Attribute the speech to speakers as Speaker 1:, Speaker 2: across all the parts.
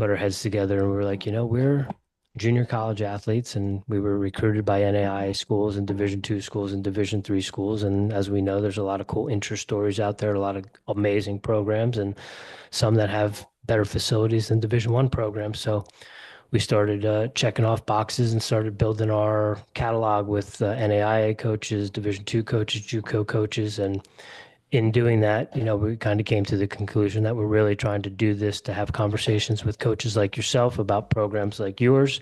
Speaker 1: put our heads together and we were like, we're junior college athletes and we were recruited by NAIA schools and Division II schools and Division III schools. And as we know, there's a lot of cool interest stories out there, a lot of amazing programs and some that have better facilities than Division I programs. So we started checking off boxes and started building our catalog with NAIA coaches, Division II coaches, JUCO coaches, and in doing that, we kind of came to the conclusion that we're really trying to do this to have conversations with coaches like yourself about programs like yours,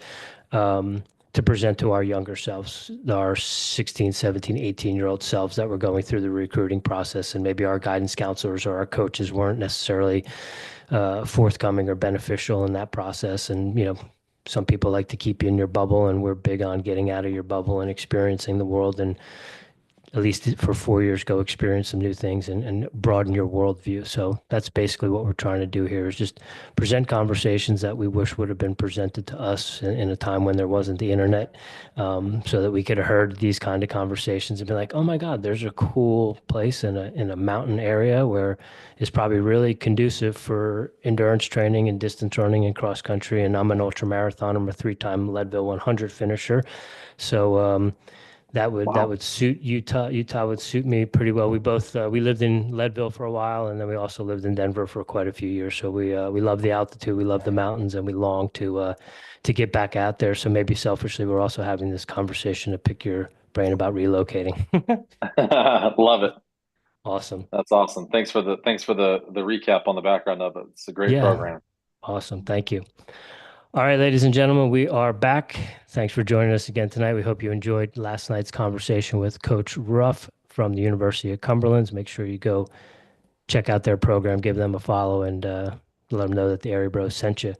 Speaker 1: to present to our younger selves, our 16, 17, 18-year-old selves that were going through the recruiting process. And maybe our guidance counselors or our coaches weren't necessarily forthcoming or beneficial in that process. And, some people like to keep you in your bubble, and we're big on getting out of your bubble and experiencing the world and at least for 4 years, go experience some new things and broaden your worldview. So that's basically what we're trying to do here is just present conversations that we wish would have been presented to us in a time when there wasn't the internet, so that we could have heard these kind of conversations and be like, oh my God, there's a cool place in a mountain area where it's probably really conducive for endurance training and distance running and cross country. And I'm an ultra marathoner. I'm a 3-time Leadville 100 finisher. So, that
Speaker 2: Wow.
Speaker 1: would suit Utah. Utah would suit me pretty well. We both we lived in Leadville for a while, and then we also lived in Denver for quite a few years. So we love the altitude, we love the mountains, and we long to get back out there. So maybe selfishly, we're also having this conversation to pick your brain about relocating.
Speaker 2: Love it.
Speaker 1: Awesome.
Speaker 2: That's awesome. Thanks for the recap on the background of it. It's a great
Speaker 1: Yeah.
Speaker 2: program.
Speaker 1: Awesome. Thank you. All right, ladies and gentlemen, we are back. Thanks for joining us again tonight. We hope you enjoyed last night's conversation with Coach Ruff from the University of Cumberland. Make sure you go check out their program, give them a follow, and let them know that the Airy Bros sent you.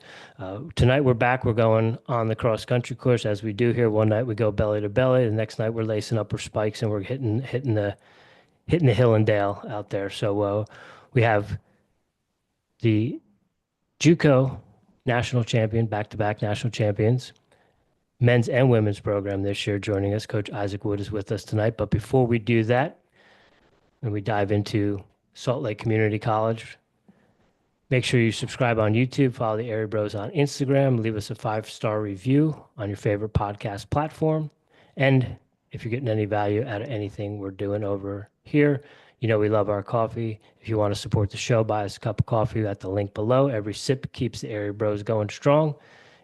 Speaker 1: Tonight we're back. We're going on the cross country course as we do here. One night we go belly to belly. The next night we're lacing up our spikes and we're hitting the hill and dale out there. So we have the JUCO national champion, back-to-back national champions, men's and women's program this year joining us. Coach Isaac Wood is with us tonight. But before we do that, and we dive into Salt Lake Community College, make sure you subscribe on YouTube, follow the Airy Bros on Instagram, leave us a 5-star review on your favorite podcast platform. And if you're getting any value out of anything we're doing over here, we love our coffee. If you want to support the show, buy us a cup of coffee at the link below. Every sip keeps the Airy Bros going strong.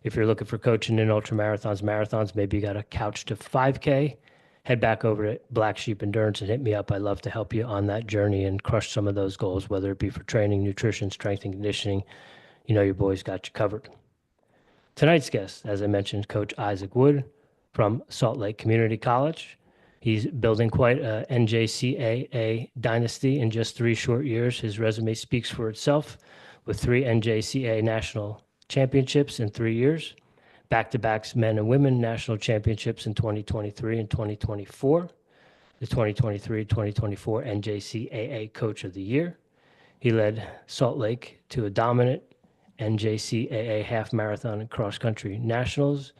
Speaker 1: If you're looking for coaching in ultra marathons, maybe you got a couch to 5K, head back over to Black Sheep Endurance and hit me up. I'd love to help you on that journey and crush some of those goals, whether it be for training, nutrition, strength and conditioning. Your boys got you covered. Tonight's guest, as I mentioned, Coach Isaac Wood from Salt Lake Community College. He's building quite a NJCAA dynasty in just 3 short years. His resume speaks for itself with 3 NJCAA national championships in 3 years, back-to-backs men and women national championships in 2023 and 2024, the 2023-2024 NJCAA Coach of the Year. He led Salt Lake to a dominant NJCAA half marathon and cross country nationals,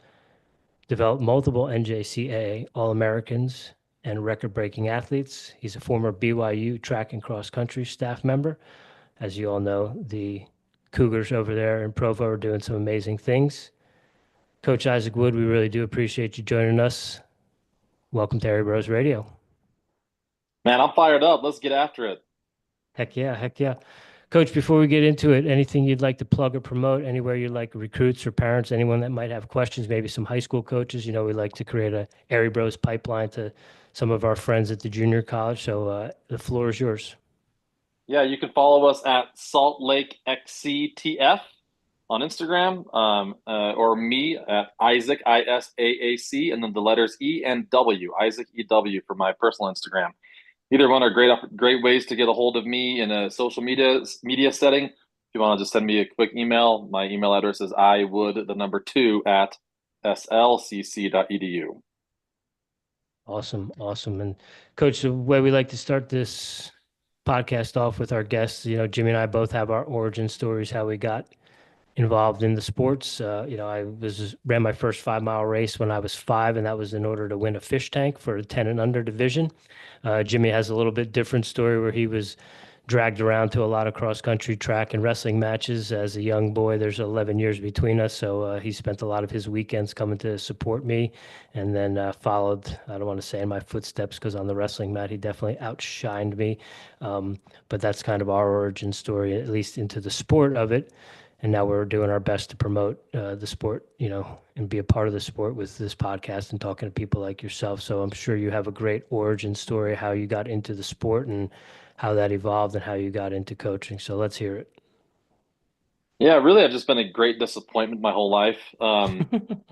Speaker 1: developed multiple NJCAA All-Americans and record-breaking athletes. He's a former BYU track and cross country staff member. As you all know, the Cougars over there in Provo are doing some amazing things. Coach Isaac Wood, we really do appreciate you joining us. Welcome to Airy Bros Radio.
Speaker 2: Man, I'm fired up. Let's get after it.
Speaker 1: Heck yeah, heck yeah. Coach, before we get into it, anything you'd like to plug or promote, anywhere you'd like recruits or parents, anyone that might have questions, maybe some high school coaches, we like to create a Airy Bros pipeline to some of our friends at the junior college. So the floor is yours.
Speaker 2: Yeah, you can follow us at Salt Lake XCTF on Instagram, or me at Isaac ISAAC, and then the letters E and W, Isaac EW for my personal Instagram. Either one are great ways to get a hold of me in a social media setting. If you want to just send me a quick email, my email address is iwood2 at slcc.edu.
Speaker 1: Awesome, awesome. And Coach, the way we like to start this podcast off with our guests, Jimmy and I both have our origin stories, how we got involved in the sports. I ran my first 5-mile race when I was 5, and that was in order to win a fish tank for a 10 and under division. Jimmy has a little bit different story where he was dragged around to a lot of cross country track and wrestling matches as a young boy. There's 11 years between us, so he spent a lot of his weekends coming to support me, and then followed. I don't want to say in my footsteps because on the wrestling mat he definitely outshined me. But that's kind of our origin story, at least into the sport of it. And now we're doing our best to promote the sport, and be a part of the sport with this podcast and talking to people like yourself. So I'm sure you have a great origin story, how you got into the sport and how that evolved and how you got into coaching. So let's hear
Speaker 2: Yeah, really, I've just been a great disappointment my whole life.
Speaker 1: it.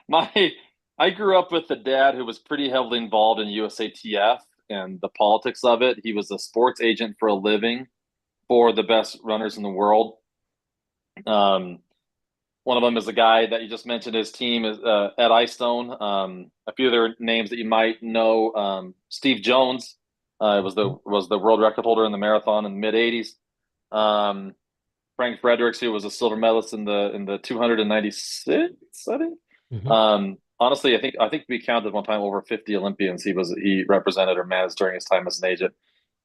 Speaker 2: My I grew up with a dad who was pretty heavily involved in USATF and the politics of it. He was a sports agent for a living for the best runners in the world. Um, One of them is the guy that you just mentioned. His team is Ed Eyestone. A few other names that you might know: Steve Jones was the world record holder in the marathon in the mid '80s. Um, Frank Fredericks, who was a silver medalist in the 296, I think.
Speaker 1: Hmm.
Speaker 2: Honestly, I think we counted one time over 50 Olympians he represented or managed during his time as an agent.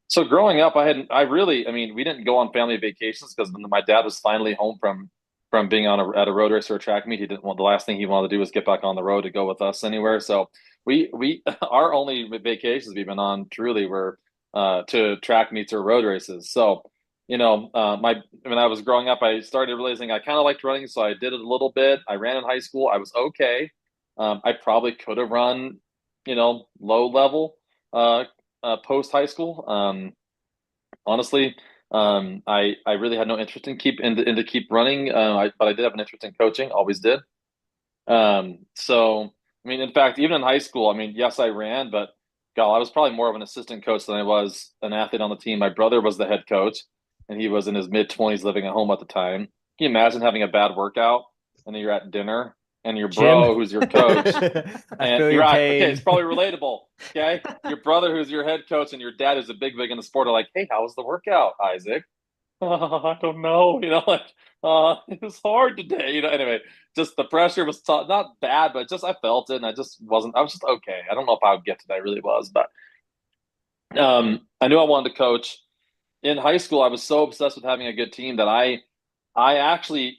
Speaker 2: So growing up, I mean, we didn't go on family vacations because my dad was finally home from being at a road race or a track meet. He didn't want The last thing he wanted to do was get back on the road to go with us anywhere. So we our only vacations we've been on truly were to track meets or road races. So my when I was growing up, I started realizing I kind of liked running, so I did it a little bit. I ran in high school. I was okay. I probably could have run, low level uh, post high school. Honestly, I really had no interest into keep running. But I did have an interest in coaching, always did. So I mean, in fact, even in high school, I mean, yes, I ran, but God, I was probably more of an assistant coach than I was an athlete on the team. My brother was the head coach, and he was in his mid 20s, living at home at the time. Can you imagine having a bad workout and then you're at dinner and your
Speaker 1: Jim,
Speaker 2: bro, who's your coach,
Speaker 3: I
Speaker 2: and
Speaker 3: feel
Speaker 2: you're
Speaker 3: your
Speaker 2: right. Okay, it's
Speaker 3: pain.
Speaker 2: probably relatable. Okay, your brother, who's your head coach, and your dad, who's a big in the sport, are like, "Hey, how was the workout, Isaac?" I don't know. Like, it was hard today. Anyway, just the pressure was not bad, but just I felt it, and I just wasn't. I was just okay. I don't know if I would get to that. I really was, but I knew I wanted to coach. In high school, I was so obsessed with having a good team that I actually,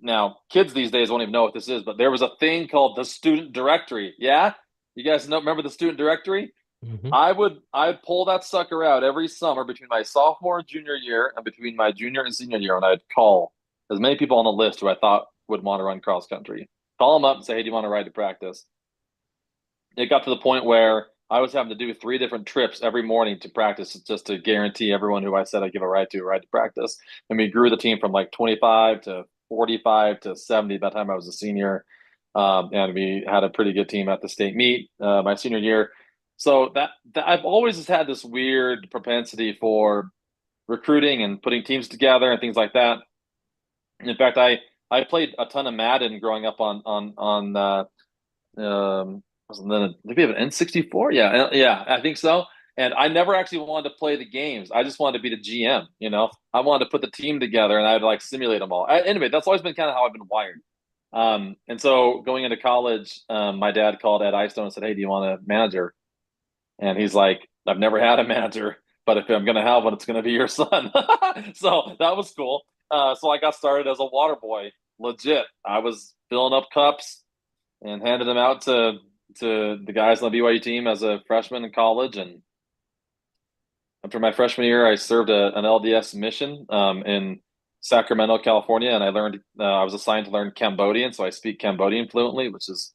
Speaker 2: now kids these days won't even know what this is, but there was a thing called the student directory. Yeah, you guys remember the student directory?
Speaker 1: hmm
Speaker 2: I'd pull that sucker out every summer between my sophomore and junior year and between my junior and senior year, and I'd call as many people on the list who I thought would want to run cross country. Call them up and say, "Hey, do you want to ride to practice?" It got to the point where I was having to do 3 different trips every morning to practice just to guarantee everyone who I said I'd give a ride to practice. And we grew the team from like 25 to 45 to 70 by the time I was a senior. And we had a pretty good team at the state meet my senior year. So that I've always just had this weird propensity for recruiting and putting teams together and things like that. In fact, I played a ton of Madden growing up wasn't then did we have an N64? Yeah, yeah, I think so. And I never actually wanted to play the games. I just wanted to be the GM. I wanted to put the team together and I'd like simulate them all. Anyway, that's always been kind of how I've been wired. And so going into college, my dad called Ed Eyestone and said, "Hey, do you want a manager?" And he's like, "I've never had a manager, but if I'm going to have one, it's going to be your son." So that was cool. So I got started as a water boy, legit. I was filling up cups and handed them out to the guys on the BYU team as a freshman in college. And after my freshman year, I served an LDS mission in Sacramento, California, and I was assigned to learn Cambodian, so I speak Cambodian fluently, which is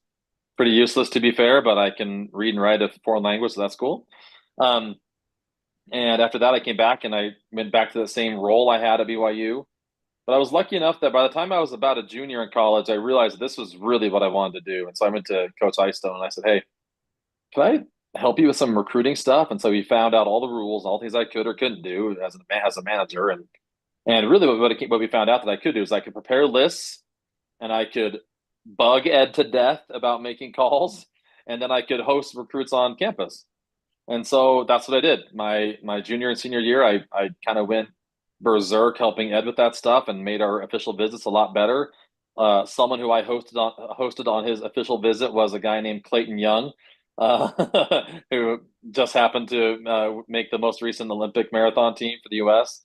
Speaker 2: pretty useless to be fair, but I can read and write a foreign language, so that's cool. Um, and after that, I came back and I went back to the same role I had at BYU. But I was lucky enough that by the time I was about a junior in college, I realized this was really what I wanted to do. And so I went to Coach Eyestone and I said, "Hey, can I help you with some recruiting stuff?" And so he found out all the rules, all things I could or couldn't do as a manager. And really what we found out that I could do is I could prepare lists and I could bug Ed to death about making calls, and then I could host recruits on campus. And so that's what I did. My junior and senior year, I kind of went berserk helping Ed with that stuff and made our official visits a lot better. Someone who I hosted on his official visit was a guy named Clayton Young, who just happened to make the most recent Olympic marathon team for the U.S.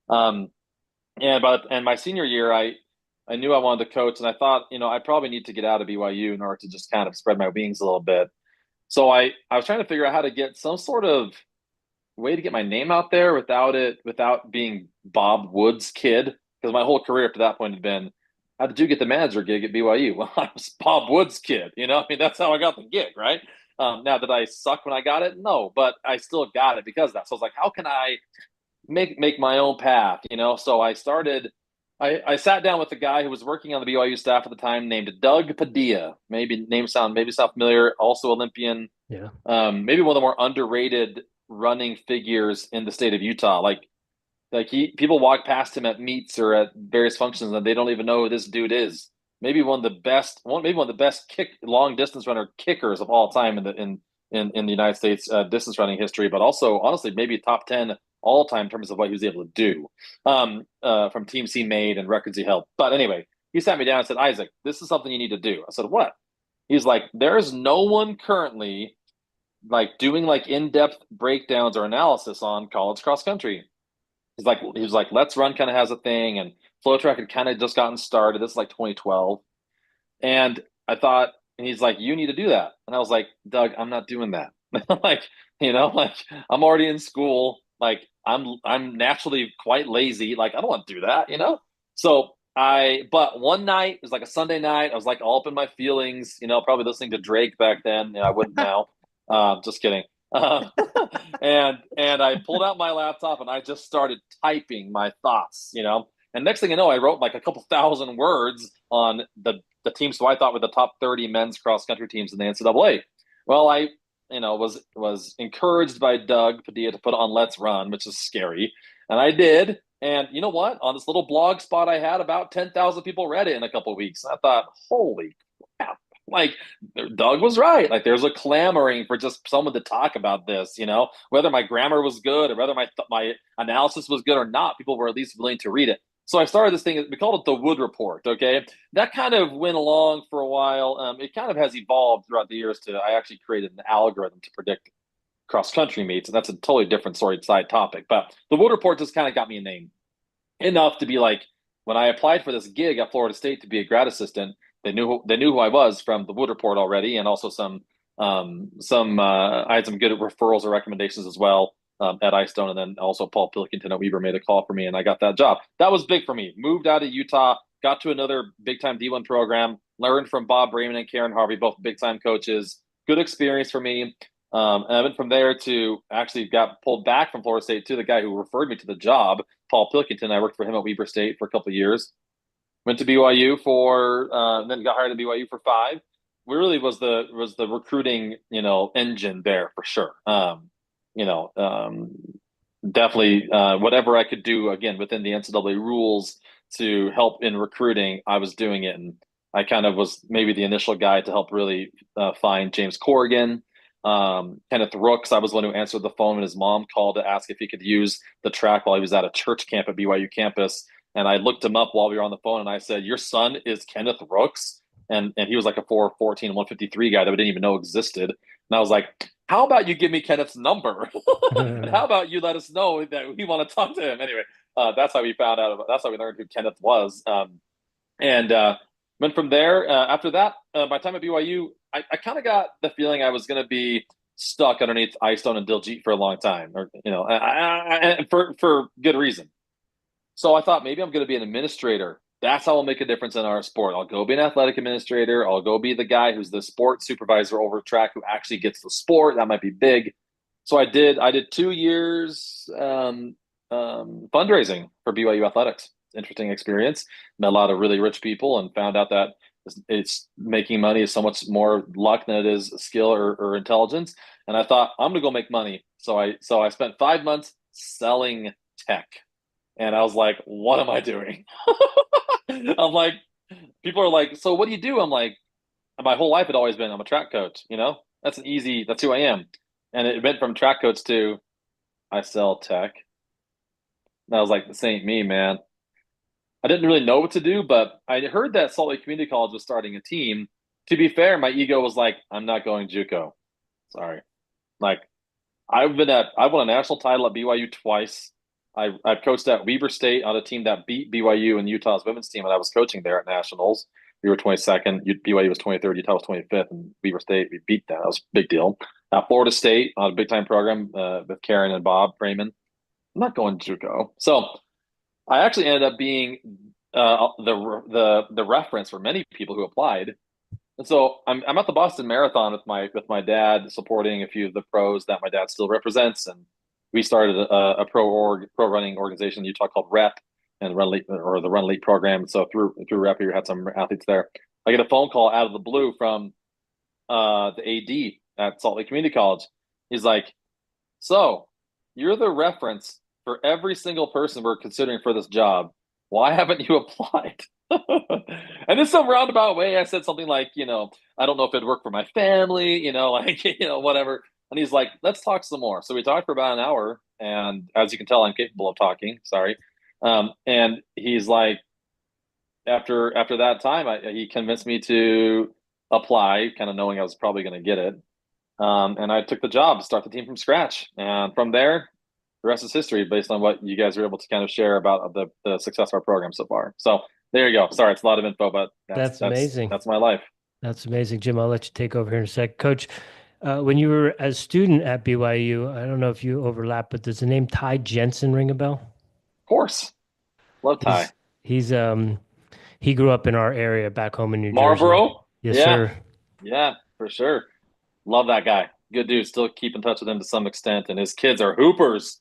Speaker 2: Um, and my senior year, I knew I wanted to coach, and I thought, I probably need to get out of BYU in order to just kind of spread my wings a little bit. So I was trying to figure out how to get some sort of way to get my name out there without being Bob Wood's kid, because my whole career up to that point had been, how did you get the manager gig at BYU? Well, I was Bob Wood's kid, I mean, that's how I got the gig, right? Now, did I suck when I got it? No, but I still got it because of that. So I was like, how can I make my own path, So I sat down with the guy who was working on the BYU staff at the time, named Doug Padilla. Maybe sound familiar. Also Olympian.
Speaker 1: Yeah.
Speaker 2: Maybe one of the more underrated running figures in the state of Utah. People walk past him at meets or at various functions and they don't even know who this dude is. Maybe maybe one of the best long distance runner kickers of all time in the United States distance running history, but also honestly maybe top 10 all time in terms of what he was able to do from teams he made and records he held. But anyway, he sat me down and said, Isaac, this is something you need to do. I said, what? He's like, there's no one currently doing in-depth breakdowns or analysis on college cross country. He was like, Let's Run kind of has a thing, and Flow Track had kind of just gotten started. This is like 2012, and I thought, and he's like, you need to do that, and I was like, Doug, I'm not doing that. like, like I'm already in school. I'm naturally quite lazy. I don't want to do that. So but one night, it was like a Sunday night. I was like all up in my feelings. Probably listening to Drake back then. I wouldn't now. Just kidding. Uh, and I pulled out my laptop and I just started typing my thoughts. And next thing you know, I wrote like a couple thousand words on the teams who I thought were the top 30 men's cross country teams in the NCAA. Well, I was encouraged by Doug Padilla to put on Let's Run, which is scary, and I did. And you know what? On this little blog spot I had, about 10,000 people read it in a couple of weeks. And I thought, holy crap! Like Doug was right. There's a clamoring for just someone to talk about this. Whether my grammar was good or whether my analysis was good or not, people were at least willing to read it. So I started this thing. We called it the Wood Report. Okay, that kind of went along for a while. It kind of has evolved throughout the years to I actually created an algorithm to predict cross country meets, and that's a totally different side topic. But the Wood Report just kind of got me a name enough to be like, when I applied for this gig at Florida State to be a grad assistant, they knew who I was from the Wood Report already, and also I had some good referrals or recommendations as well at iStone, and then also Paul Pilkington at A.B.R. made a call for me, and I got that job. That was big for me. Moved out of Utah, got to another big time D1 program, learned from Bob Raymond and Karen Harvey, both big time coaches. Good experience for me. And I went from there to actually got pulled back from Florida State to the guy who referred me to the job, Paul Pilkington. I worked for him at Weber State for a couple of years. Went to BYU then got hired at BYU for 5. We really was the recruiting engine there for sure. You know, um, Definitely whatever I could do again within the NCAA rules to help in recruiting, I was doing it, and I kind of was maybe the initial guy to help really find James Corrigan, Kenneth Rooks. I was the one who answered the phone when his mom called to ask if he could use the track while he was at a church camp at BYU campus. And I looked him up while we were on the phone, and I said, "Your son is Kenneth Rooks," and he was like a 4'14", 153 guy that we didn't even know existed. And I was like, how about you give me Kenneth's number? And how about you let us know that we want to talk to him? Anyway, that's how we found out that's how we learned who Kenneth was. And Went from there. After that, by the time at BYU, I kind of got the feeling I was going to be stuck underneath iStone and Diljit for a long time, or for good reason. So I thought maybe I'm going to be an administrator. That's how I'll make a difference in our sport. I'll go be an athletic administrator. I'll go be the guy who's the sports supervisor over track who actually gets the sport. That might be big. So I did. I did 2 years fundraising for BYU athletics. Interesting experience. Met a lot of really rich people and found out that it's making money is so much more luck than it is skill or intelligence. And I thought I'm gonna go make money. So I spent 5 months selling tech. And I was like, what am I doing? I'm like, people are like, so what do you do? I'm like, my whole life had always been, I'm a track coach. That's who I am. And it went from track coach to I sell tech. And I was like, this ain't me, man. I didn't really know what to do, but I heard that Salt Lake Community College was starting a team. To be fair, my ego was like, I'm not going JUCO. Sorry. Like I won a national title at BYU twice. I've coached at Weber State on a team that beat BYU and Utah's women's team, and I was coaching there at nationals. We were 22nd. BYU was 23rd. Utah was 25th, and Weber State we beat that. That was a big deal. At Florida State on a big time program with Karen and Bob Freeman. I'm not going JUCO, so I actually ended up being the reference for many people who applied. And so I'm at the Boston Marathon with my dad, supporting a few of the pros that my dad still represents, and we started a pro running organization in Utah called Rep and Run Elite, or the Run Elite program. So through Rep, we had some athletes there. I get a phone call out of the blue from the AD at Salt Lake Community College. He's like, "So you're the reference for every single person we're considering for this job. Why haven't you applied?" And in some roundabout way, I said something like, I don't know if it'd work for my family, like, whatever. And he's like, let's talk some more. So we talked for about an hour. And as you can tell, I'm capable of talking. Sorry. And he's like, after that time, he convinced me to apply, kind of knowing I was probably going to get it. And I took the job to start the team from scratch. And from there, the rest is history based on what you guys were able to kind of share about the success of our program so far. So there you go. Sorry, it's a lot of info, but
Speaker 1: That's amazing.
Speaker 2: that's my life.
Speaker 1: That's amazing, Jim. I'll let you take over here in a sec. Coach, when you were a student at BYU, I don't know if you overlap, but does the name Ty Jensen ring a bell?
Speaker 2: Of course. Love Ty.
Speaker 1: He's he's he grew up in our area back home in New Jersey.
Speaker 2: Marlboro?
Speaker 1: Yes,
Speaker 2: Yeah.
Speaker 1: sir.
Speaker 2: Yeah, for sure. Love that guy. Good dude. Still keep in touch with him to some extent. And his kids are hoopers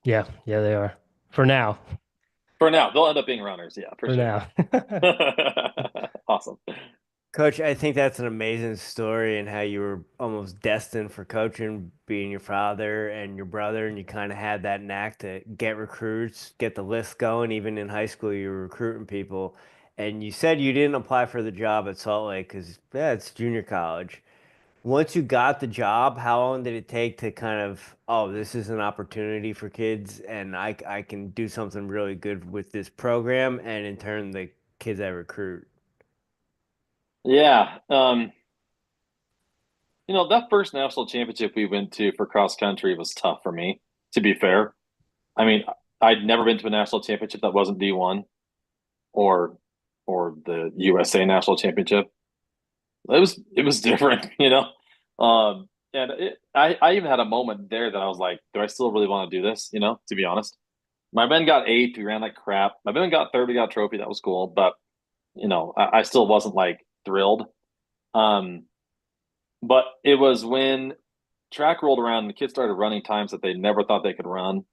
Speaker 1: Yeah, yeah, they are. For now.
Speaker 2: for now. They'll end up being runners. Yeah, for
Speaker 1: For
Speaker 2: sure.
Speaker 1: now.
Speaker 2: Awesome.
Speaker 3: Coach, I think that's an amazing story and how you were almost destined for coaching, being your father and your brother, and you kind of had that knack to get recruits, get the list going. Even in high school, you were recruiting people. And you said you didn't apply for the job at Salt Lake because, yeah, it's junior college. Once you got the job, how long did it take to kind of, oh, this is an opportunity for kids and I can do something really good with this program and in turn the kids I recruit?
Speaker 2: Yeah. That first national championship we went to for cross country was tough for me, to be fair. I mean, I'd never been to a national championship that wasn't D1 or the USA national championship. It was different, and I even had a moment there that I was like, do I still really want to do this? To be honest, my men got eighth. We ran like crap. My men got third. We got a trophy. That was cool, but I still wasn't like thrilled. Um, but it was when track rolled around and the kids started running times that they never thought they could run.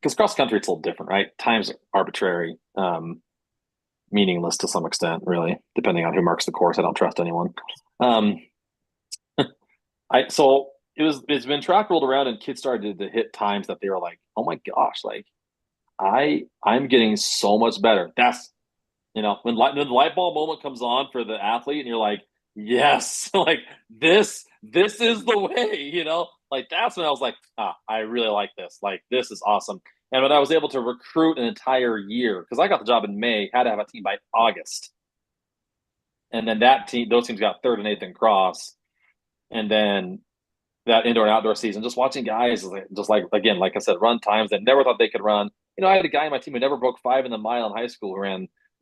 Speaker 2: Because cross country, it's a little different, right? Times are arbitrary, meaningless to some extent, really, depending on who marks the course. I don't trust anyone. Um, so it's been track rolled around and kids started to hit times that they were like, oh my gosh, like I'm getting so much better. That's when the light bulb moment comes on for the athlete and you're like, yes, like this is the way, like that's when I was like, I really like this. Like this is awesome. And when I was able to recruit an entire year, because I got the job in May, had to have a team by August. And then those teams got third and eighth in cross. And then that indoor and outdoor season, just watching guys just like again, like I said, run times that never thought they could run. I had a guy in my team who never broke 5 in the mile in high school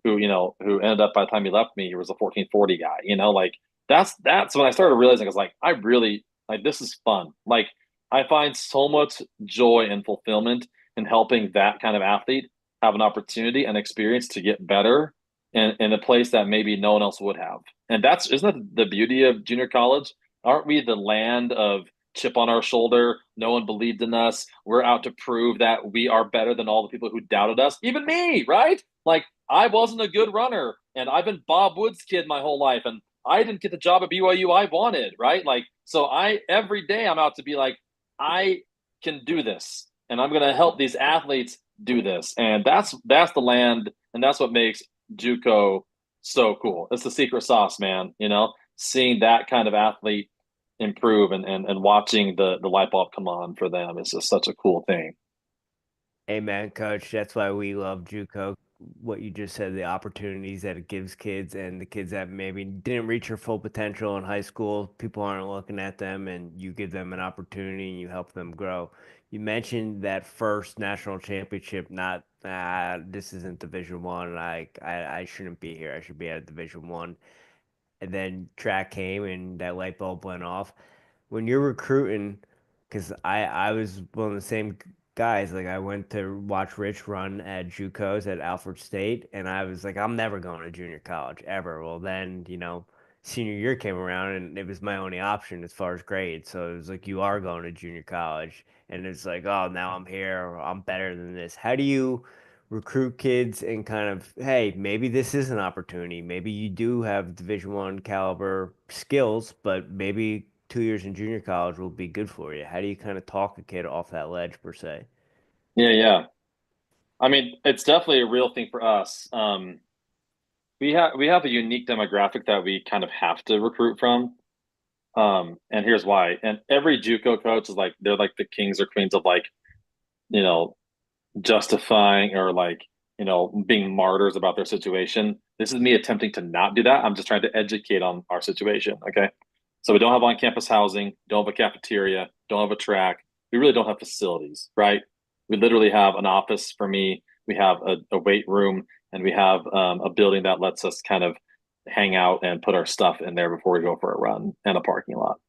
Speaker 2: who ended up by the time he left me, he was a 1440 guy. Like that's when I started realizing I was like, I really like this is fun. Like I find so much joy and fulfillment in helping that kind of athlete have an opportunity and experience to get better in a place that maybe no one else would have. And isn't that the beauty of junior college? Aren't we the land of chip on our shoulder? No one believed in us. We're out to prove that we are better than all the people who doubted us, even me, right? Like I wasn't a good runner, and I've been Bob Wood's kid my whole life, and I didn't get the job at BYU I wanted, right? Like, so every day I'm out to be like, I can do this, and I'm going to help these athletes do this, and that's the land, and that's what makes JUCO so cool. It's the secret sauce, man. Seeing that kind of athlete improve and watching the light bulb come on for them is just such a cool thing.
Speaker 3: Amen, coach. That's why we love JUCO. what you just said, the opportunities that it gives kids and the kids that maybe didn't reach their full potential in high school, people aren't looking at them and you give them an opportunity and you help them grow. You mentioned that first national championship, not this isn't Division 1. I shouldn't be here. I should be at Division 1. And then track came and that light bulb went off. When you're recruiting, because I was one of the same guys. Like I went to watch Rich run at JUCOs at Alfred State, and I was like, I'm never going to junior college ever. Well, then senior year came around, and it was my only option as far as grades. So it was like, you are going to junior college, and it's like, oh, now I'm here. I'm better than this. How do you recruit kids and kind of, hey, maybe this is an opportunity. Maybe you do have Division 1 caliber skills, but maybe 2 years in junior college will be good for you. How do you kind of talk a kid off that ledge per se?
Speaker 2: Yeah, yeah. I mean, it's definitely a real thing for us. We have a unique demographic that we kind of have to recruit from. And here's why. And every JUCO coach is like they're like the kings or queens of like, you know, justifying or like, being martyrs about their situation. This is me attempting to not do that. I'm just trying to educate on our situation. Okay. So we don't have on-campus housing, don't have a cafeteria, don't have a track. We really don't have facilities, right? We literally have an office for me. We have a weight room, and we have a building that lets us kind of hang out and put our stuff in there before we go for a run, and a parking lot.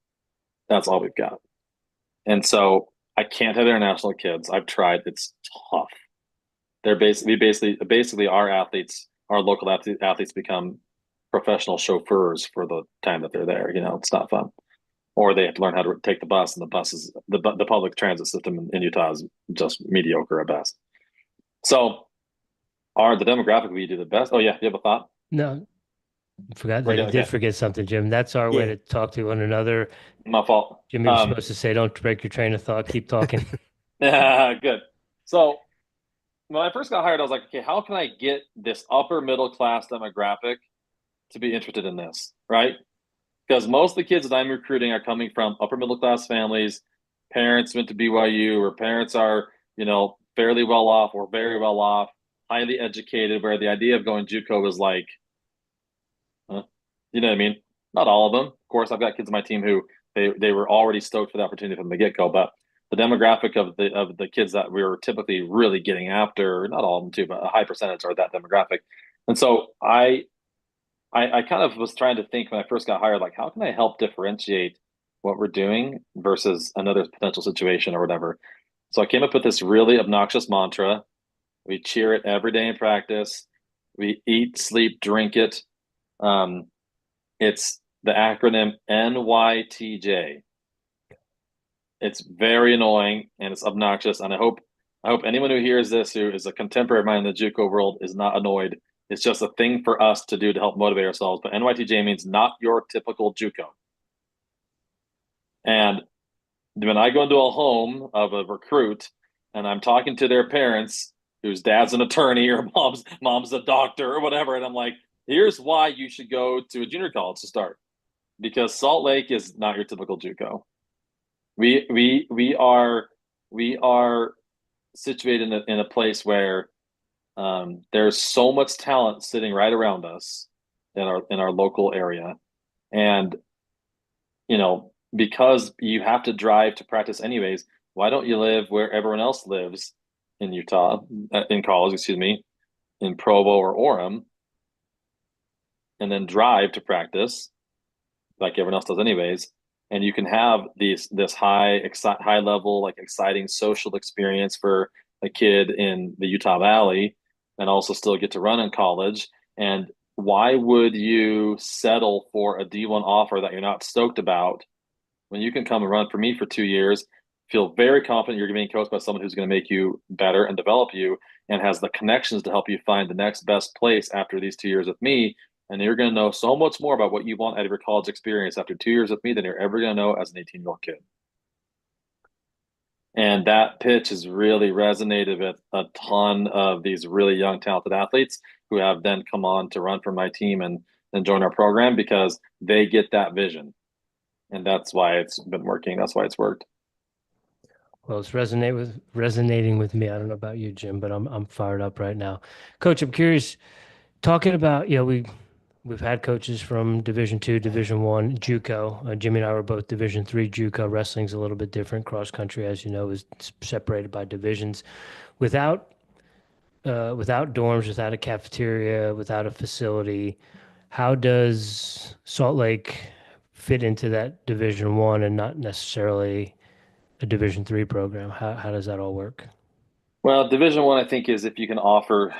Speaker 2: That's all we've got. And so I can't have international kids. I've tried. It's tough. They're basically our athletes, our local athletes become professional chauffeurs for the time that they're there. It's not fun. Or they have to learn how to take the bus, and the public transit system in Utah is just mediocre at best. So, are the demographic we do the best? Oh yeah, you have a thought?
Speaker 1: No, forgot
Speaker 2: We're
Speaker 1: that you
Speaker 2: good.
Speaker 1: did
Speaker 2: Okay,
Speaker 1: forget something, Jim. That's our way
Speaker 3: Yeah.
Speaker 1: to talk to one another.
Speaker 2: my fault.
Speaker 1: Jim, you're supposed to say, "Don't break your train of thought. Keep talking."
Speaker 2: Yeah, good. So when I first got hired, I was like, okay, how can I get this upper middle class demographic to be interested in this, right? Because most of the kids that I'm recruiting are coming from upper middle class families. Parents went to BYU, or parents are, fairly well off or very well off, highly educated, where the idea of going JUCO was like, huh? You know what I mean? Not all of them. Of course, I've got kids on my team who they were already stoked for the opportunity from the get go, but the demographic of the kids that we were typically really getting after, not all of them too, but a high percentage are that demographic. And so I kind of was trying to think when I first got hired, like, how can I help differentiate what we're doing versus another potential situation or whatever? So I came up with this really obnoxious mantra. We cheer it every day in practice. We eat, sleep, drink it. Um, it's the acronym NYTJ. It's very annoying and it's obnoxious. And I hope anyone who hears this who is a contemporary of mine in the JUCO world is not annoyed. It's just a thing for us to do to help motivate ourselves. But NYTJ means not your typical JUCO. And when I go into a home of a recruit and I'm talking to their parents, whose dad's an attorney or mom's a doctor or whatever, and I'm like, here's why you should go to a junior college to start, because Salt Lake is not your typical JUCO. We are situated in a place where there's so much talent sitting right around us in our local area, and because you have to drive to practice anyways, why don't you live where everyone else lives in Utah, in college, excuse me, in Provo or Orem, and then drive to practice like everyone else does anyways, and you can have this high level, like, exciting social experience for a kid in the Utah Valley, and also still get to run in college. And why would you settle for a D1 offer that you're not stoked about when you can come and run for me for 2 years, feel very confident you're being coached by someone who's going to make you better and develop you, and has the connections to help you find the next best place after these 2 years with me. And you're going to know so much more about what you want out of your college experience after 2 years with me than you're ever going to know as an 18-year-old kid. And that pitch has really resonated with a ton of these really young, talented athletes who have then come on to run for my team and join our program, because they get that vision. And that's why it's been working. That's why it's worked.
Speaker 1: Well, it's resonating with me. I don't know about you, Jim, but I'm fired up right now. Coach, I'm curious, talking about, we've had coaches from Division II, Division I, JUCO. Jimmy and I were both Division III JUCO. Wrestling's a little bit different. Cross country, as you know, is separated by divisions. Without without dorms, without a cafeteria, without a facility, how does Salt Lake fit into that Division I and not necessarily a Division III program? How does that all work?
Speaker 2: Well, Division One, I think, is if you can offer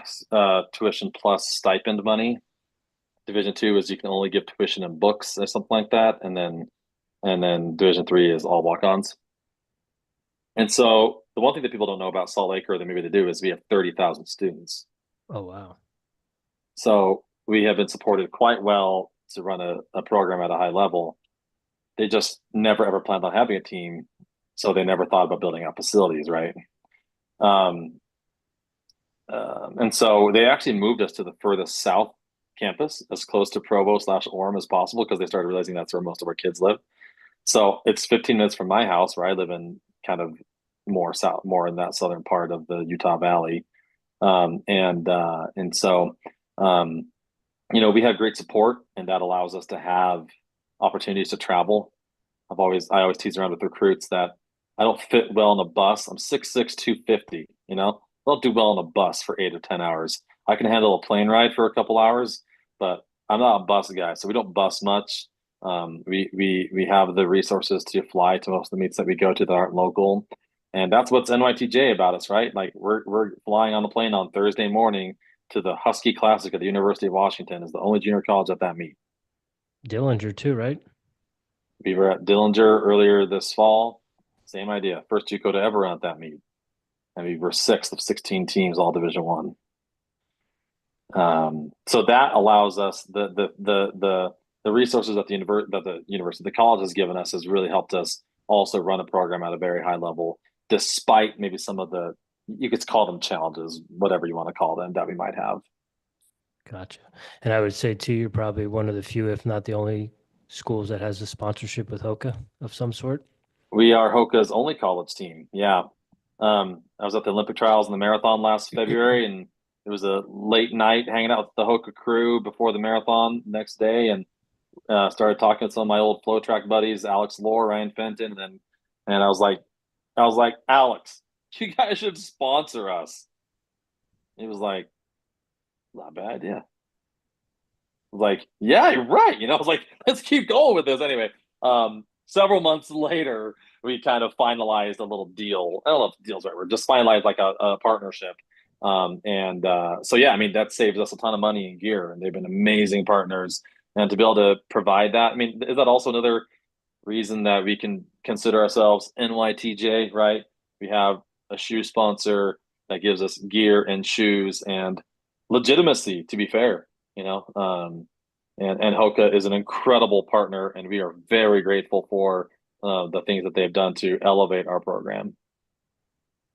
Speaker 2: tuition plus stipend money. Division Two is you can only give tuition and books or something like that, and then Division Three is all walk-ons. And so the one thing that people don't know about Salt Lake, or that maybe they do, is we have 30,000 students.
Speaker 1: Oh, wow.
Speaker 2: So we have been supported quite well to run a program at a high level. They just never ever planned on having a team, so they never thought about building out facilities, right? Um, and so they actually moved us to the furthest south campus, as close to Provo/Orem as possible, because they started realizing that's where most of our kids live. So it's 15 minutes from my house, where I live in kind of more south, more in that southern part of the Utah Valley. And so um, we have great support, and that allows us to have opportunities to travel. I always tease around with recruits that I don't fit well on a bus. I'm 6'6", 250, I don't do well on a bus for 8 or 10 hours. I can handle a plane ride for a couple hours, but I'm not a bus guy, so we don't bus much. We have the resources to fly to most of the meets that we go to that aren't local, and that's what's NYTJ about us, right? Like we're flying on the plane on Thursday morning to the Husky Classic at the University of Washington. Is the only junior college at that meet.
Speaker 1: Dillinger too, right?
Speaker 2: We were at Dillinger earlier this fall. Same idea. First JUCO to ever run at that meet, and we were sixth of 16 teams, all Division One. So that allows us the resources that the college has given us has really helped us also run a program at a very high level, despite maybe some of the, you could call them challenges, whatever you want to call them, that we might have.
Speaker 1: Gotcha. And I would say too, you're probably one of the few, if not the only schools that has a sponsorship with Hoka of some sort.
Speaker 2: We are Hoka's only college team. Yeah. I was at the Olympic trials and the marathon last February, and it was a late night hanging out with the Hoka crew before the marathon next day, and started talking to some of my old flow track buddies, Alex Lohr, Ryan Fenton, and I was like, Alex, you guys should sponsor us. He was like, not a bad idea. I was like, yeah, you're right. I was like, let's keep going with this anyway. Several months later, we kind of finalized a little deal. I don't know if the deal's right. We're just finalized like a partnership. So yeah, I mean, that saves us a ton of money in gear, and they've been amazing partners. And to be able to provide that, I mean, is that also another reason that we can consider ourselves NYTJ, right? We have a shoe sponsor that gives us gear and shoes and legitimacy, to be fair, and Hoka is an incredible partner, and we are very grateful for the things that they've done to elevate our program.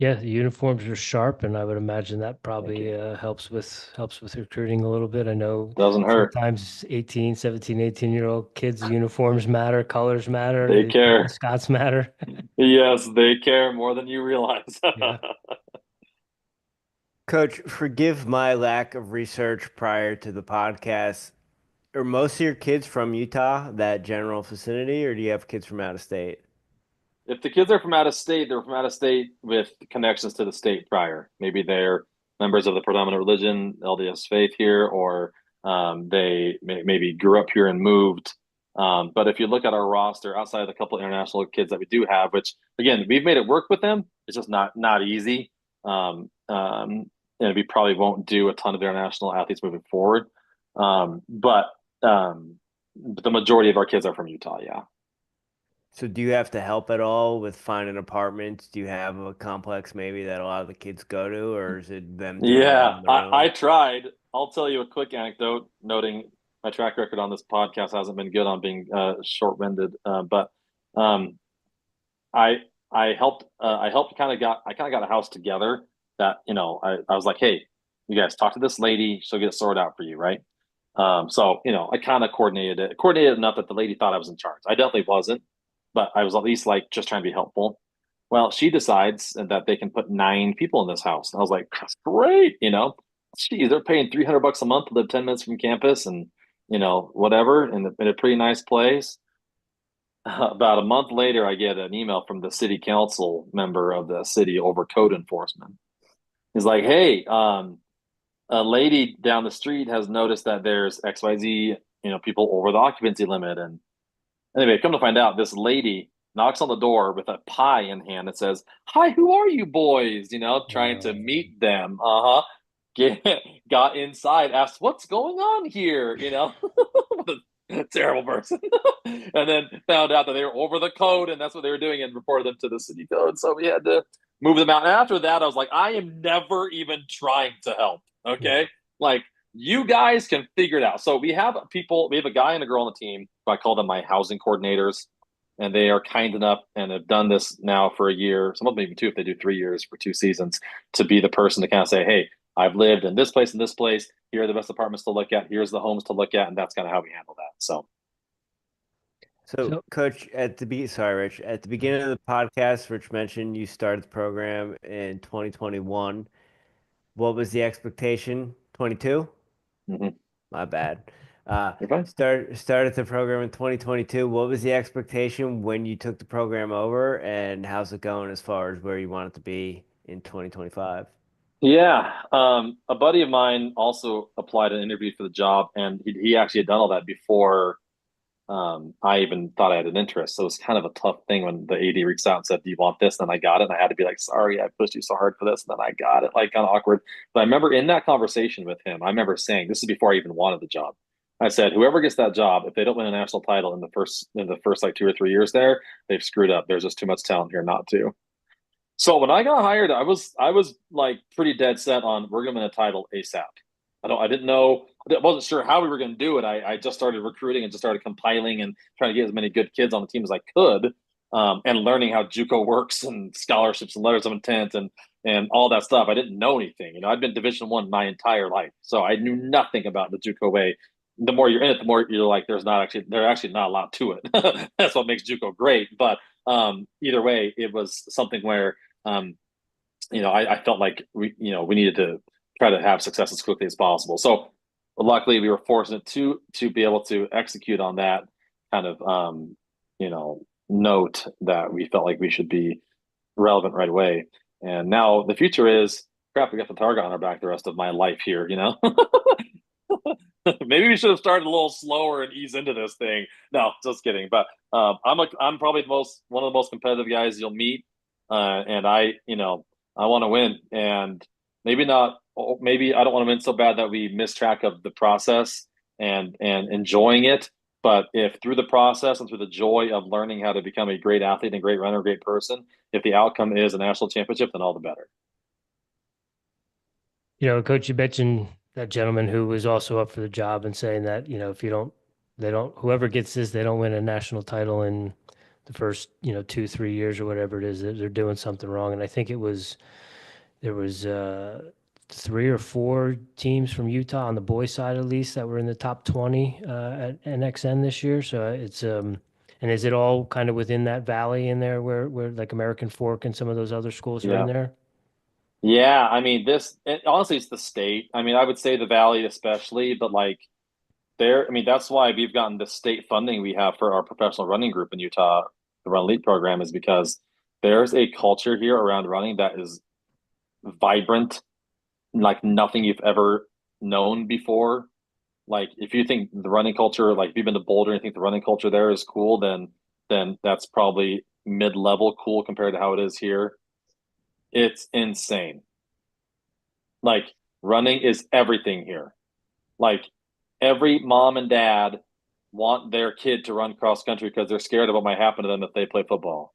Speaker 1: Yeah, the uniforms are sharp, and I would imagine that probably helps with recruiting a little bit. I know
Speaker 2: Doesn't hurt.
Speaker 1: sometimes 18, 17, 18-year-old kids' uniforms matter, colors matter,
Speaker 2: They care.
Speaker 1: mascots matter.
Speaker 2: Yes, they care more than you realize.
Speaker 1: Yeah.
Speaker 3: Coach, forgive my lack of research prior to the podcast. Are most of your kids from Utah, that general vicinity, or do you have kids from out of state?
Speaker 2: If the kids are from out of state, they're from out of state with connections to the state prior. Maybe they're members of the predominant religion, LDS faith here, or they maybe grew up here and moved. But if you look at our roster, outside of the couple of international kids that we do have, which again, we've made it work with them, it's just not easy. And we probably won't do a ton of international athletes moving forward. But the majority of our kids are from Utah, yeah.
Speaker 3: So do you have to help at all with finding apartments? Do you have a complex maybe that a lot of the kids go to, or is it them doing it
Speaker 2: Yeah,
Speaker 3: on their own?
Speaker 2: I tried. I'll tell you a quick anecdote, noting my track record on this podcast hasn't been good on being short-winded. But I I kind of got a house together that I was like, hey, you guys talk to this lady, she'll get it sorted out for you, right? So I kind of coordinated enough that the lady thought I was in charge. I definitely wasn't, but I was at least like just trying to be helpful. Well, she decides that they can put 9 people in this house. And I was like, that's great, Geez, they're paying $300 a month to live 10 minutes from campus and, whatever, in a pretty nice place. About a month later, I get an email from the city council member of the city over code enforcement. He's like, hey, a lady down the street has noticed that there's XYZ, people over the occupancy limit. And anyway, come to find out, this lady knocks on the door with a pie in hand that says, "Hi, who are you boys?" Trying to meet them. Get, got inside, asked, "What's going on here?" What a terrible person. And then found out that they were over the code and that's what they were doing and reported them to the city code. So we had to move them out. And after that, I was like, I am never even trying to help. Okay.
Speaker 1: Yeah.
Speaker 2: Like, you guys can figure it out. So we have a guy and a girl on the team. I call them my housing coordinators, and they are kind enough and have done this now for a year. Some of them even 2 if they do 3 years for 2 seasons, to be the person to kind of say, hey, I've lived in this place and this place. Here are the best apartments to look at. Here's the homes to look at, and that's kind of how we handle that.
Speaker 3: So, Coach, sorry, Rich, at the beginning of the podcast, Rich mentioned you started the program in 2021. What was the expectation? 22?
Speaker 2: Mhm.
Speaker 3: My bad.
Speaker 2: You're fine.
Speaker 3: Started the program in 2022. What was the expectation when you took the program over, and how's it going as far as where you want it to be in 2025?
Speaker 2: Yeah, a buddy of mine also applied and interviewed for the job, and he actually had done all that before I even thought I had an interest. So it was kind of a tough thing when the AD reached out and said, "Do you want this?" And then I got it, and I had to be like, "Sorry, I pushed you so hard for this," and then I got it, like kind of awkward. But I remember in that conversation with him, I remember saying, "This is before I even wanted the job." I said, "Whoever gets that job, if they don't win a national title in the first like 2 or 3 years there, they've screwed up. There's just too much talent here not to." So when I got hired, I was like pretty dead set on we're gonna win a title ASAP. I didn't know, I wasn't sure how we were gonna do it. I just started recruiting and just started compiling and trying to get as many good kids on the team as I could, and learning how JUCO works and scholarships and letters of intent and all that stuff. I didn't know anything. I've been Division I my entire life, so I knew nothing about the JUCO way. The more you're in it, the more you're like, there's actually not a lot to it. That's what makes JUCO great. But either way, it was something where I felt like we needed to try to have success as quickly as possible. So luckily, we were fortunate to be able to execute on that kind of note that we felt like we should be relevant right away. And now the future is crap. We got the target on our back the rest of my life here. Maybe we should have started a little slower and ease into this thing. No, just kidding. But I'm probably one of the most competitive guys you'll meet, and I want to win, and maybe not. Maybe I don't want to win so bad that we miss track of the process and enjoying it. But if through the process and through the joy of learning how to become a great athlete and great runner, great person, if the outcome is a national championship, then all the better.
Speaker 1: Coach, you mentioned that gentleman who was also up for the job and saying that, if whoever gets this, they don't win a national title in the first, 2, 3 years or whatever it is, they're doing something wrong. And I think there was 3 or 4 teams from Utah on the boys side, at least, that were in the top 20 at NXN this year. So and is it all kind of within that valley in there where like American Fork and some of those other schools are in
Speaker 2: Yeah.
Speaker 1: there?
Speaker 2: Yeah, I mean, honestly, it's the state. I mean, I would say the Valley especially, but like I mean, that's why we've gotten the state funding we have for our professional running group in Utah, the Run Elite program, is because there's a culture here around running that is vibrant, like nothing you've ever known before. Like if you think the running culture, like if you've been to Boulder and you think the running culture there is cool, then that's probably mid-level cool compared to how it is here. It's insane. Like running is everything here. Like every mom and dad want their kid to run cross country because they're scared of what might happen to them if they play football.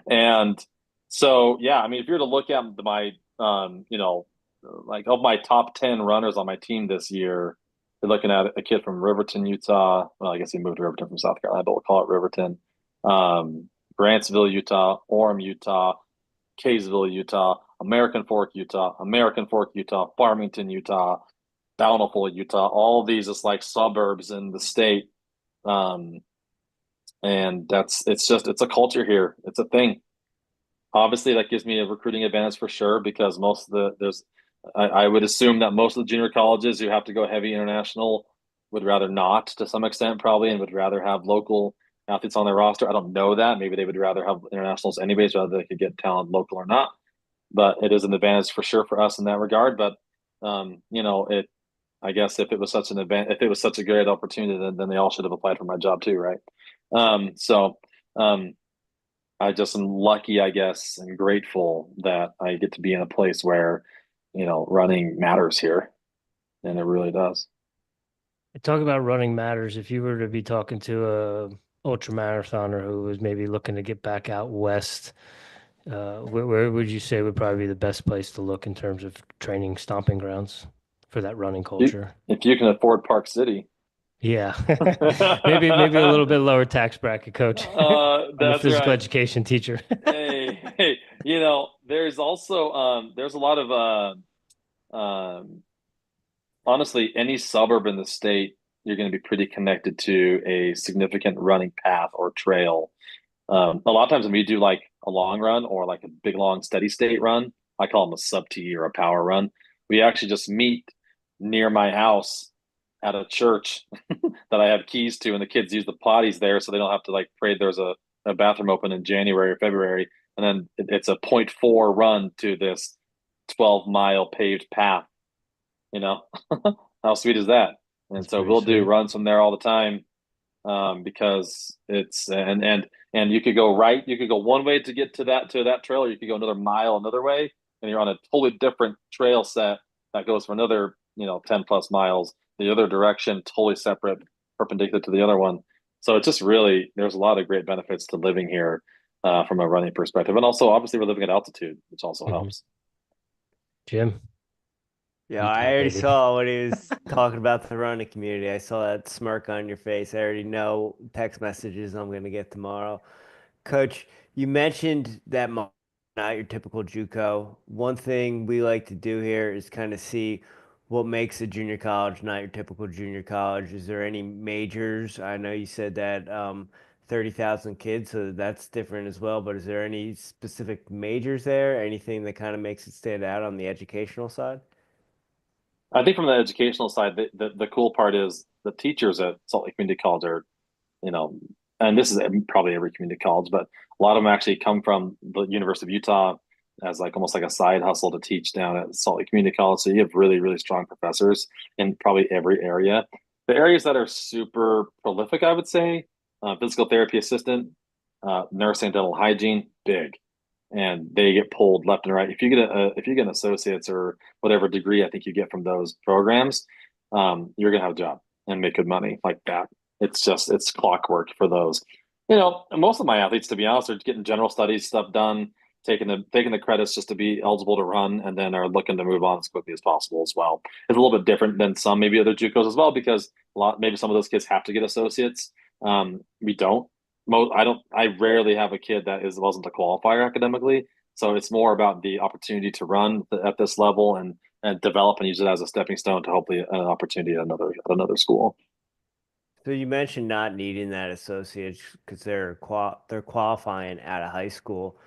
Speaker 2: And so, yeah, I mean, if you were to look at my, like of my top 10 runners on my team this year, you're looking at a kid from Riverton, Utah. Well, I guess he moved to Riverton from South Carolina, but we'll call it Riverton. Grantsville, Utah, Orem, Utah, Kaysville, Utah, American Fork, Utah, Farmington, Utah, Bountiful, Utah, all of these just like suburbs in the state. Um, And it's a culture here. It's a thing. Obviously, that gives me a recruiting advantage for sure because most of I would assume that most of the junior colleges who have to go heavy international would rather not to some extent probably and would rather have local athletes on their roster. I don't know that. Maybe they would rather have internationals anyways, whether they could get talent local or not. But it is an advantage for sure for us in that regard. But I guess if it was such an event, if it was such a great opportunity, then they all should have applied for my job too, right? So I just am lucky, I guess, and grateful that I get to be in a place where, running matters here, and it really does.
Speaker 1: Talk about running matters. If you were to be talking to a ultra marathoner who was maybe looking to get back out west, where would you say would probably be the best place to look in terms of training stomping grounds for that running culture?
Speaker 2: If you can afford Park City,
Speaker 1: Yeah, maybe a little bit lower tax bracket, coach. I'm a
Speaker 2: that's
Speaker 1: physical
Speaker 2: right.
Speaker 1: education teacher.
Speaker 2: Hey, there's also there's a lot of honestly, any suburb in the state, you're going to be pretty connected to a significant running path or trail. A lot of times when we do like a long run or like a big long steady state run, I call them a sub T or a power run. We actually just meet near my house at a church that I have keys to, and the kids use the potties there, so they don't have to like pray there's a bathroom open in January or February, and then it's a .4 run to this 12-mile paved path. You know, how sweet is that? And
Speaker 1: That's
Speaker 2: so
Speaker 1: pretty
Speaker 2: we'll do
Speaker 1: sweet.
Speaker 2: runs from there all the time because it's and you could go right, you could go one way to get to that trail, or you could go another mile another way, and you're on a totally different trail set that goes for another 10 plus miles the other direction, totally separate, perpendicular to the other one. So it's just really there's a lot of great benefits to living here from a running perspective, and also obviously we're living at altitude, which also
Speaker 1: Hmm.
Speaker 2: helps.
Speaker 1: Jim,
Speaker 3: Yeah, I
Speaker 1: Utah,
Speaker 3: already
Speaker 1: baby.
Speaker 3: saw when he was talking about the running community. I saw that smirk on your face. I already know text messages I'm going to get tomorrow. Coach, you mentioned that not your typical JUCO. One thing we like to do here is kind of see what makes a junior college not your typical junior college. Is there any majors? I know you said that 30,000 kids, so that's different as well, but is there any specific majors there? Anything that kind of makes it stand out on the educational side?
Speaker 2: I think from the educational side, the cool part is the teachers at Salt Lake Community College are, you know, and this is probably every community college, but a lot of them actually come from the University of Utah as like almost like a side hustle to teach down at Salt Lake Community College. So you have really, really strong professors in probably every area. The areas that are super prolific, I would say, physical therapy assistant, nurse and dental hygiene, big, and they get pulled left and right. If you get an associate's or whatever degree I think you get from those programs, you're gonna have a job and make good money like that. It's clockwork for those. Most of my athletes, to be honest, are getting general studies stuff done, taking the credits just to be eligible to run, and then are looking to move on as quickly as possible as well. It's a little bit different than some maybe other JUCOs as well because maybe some of those kids have to get associates. We don't. I rarely have a kid that wasn't a qualifier academically. So it's more about the opportunity to run at this level and develop and use it as a stepping stone to hopefully an opportunity at another school.
Speaker 3: So you mentioned not needing that associate because they're qualifying out of high school.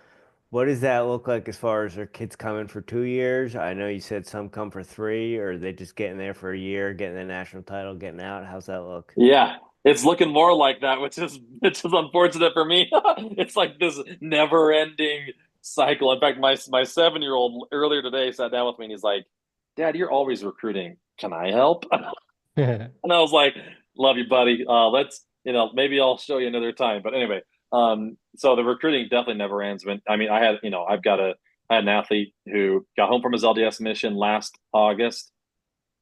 Speaker 3: What does that look like as far as their kids coming for 2 years? I know you said some come for three, or they just getting there for a year, getting the national title, getting out. How's that look?
Speaker 2: Yeah, it's looking more like that, which is unfortunate for me. It's like this never-ending cycle. In fact, my 7-year-old earlier today sat down with me and he's like, "Dad, you're always recruiting. Can I help?" And I was like, "Love you, buddy. Let's maybe I'll show you another time." But anyway, so the recruiting definitely never ends. I mean, I had an athlete who got home from his LDS mission last August,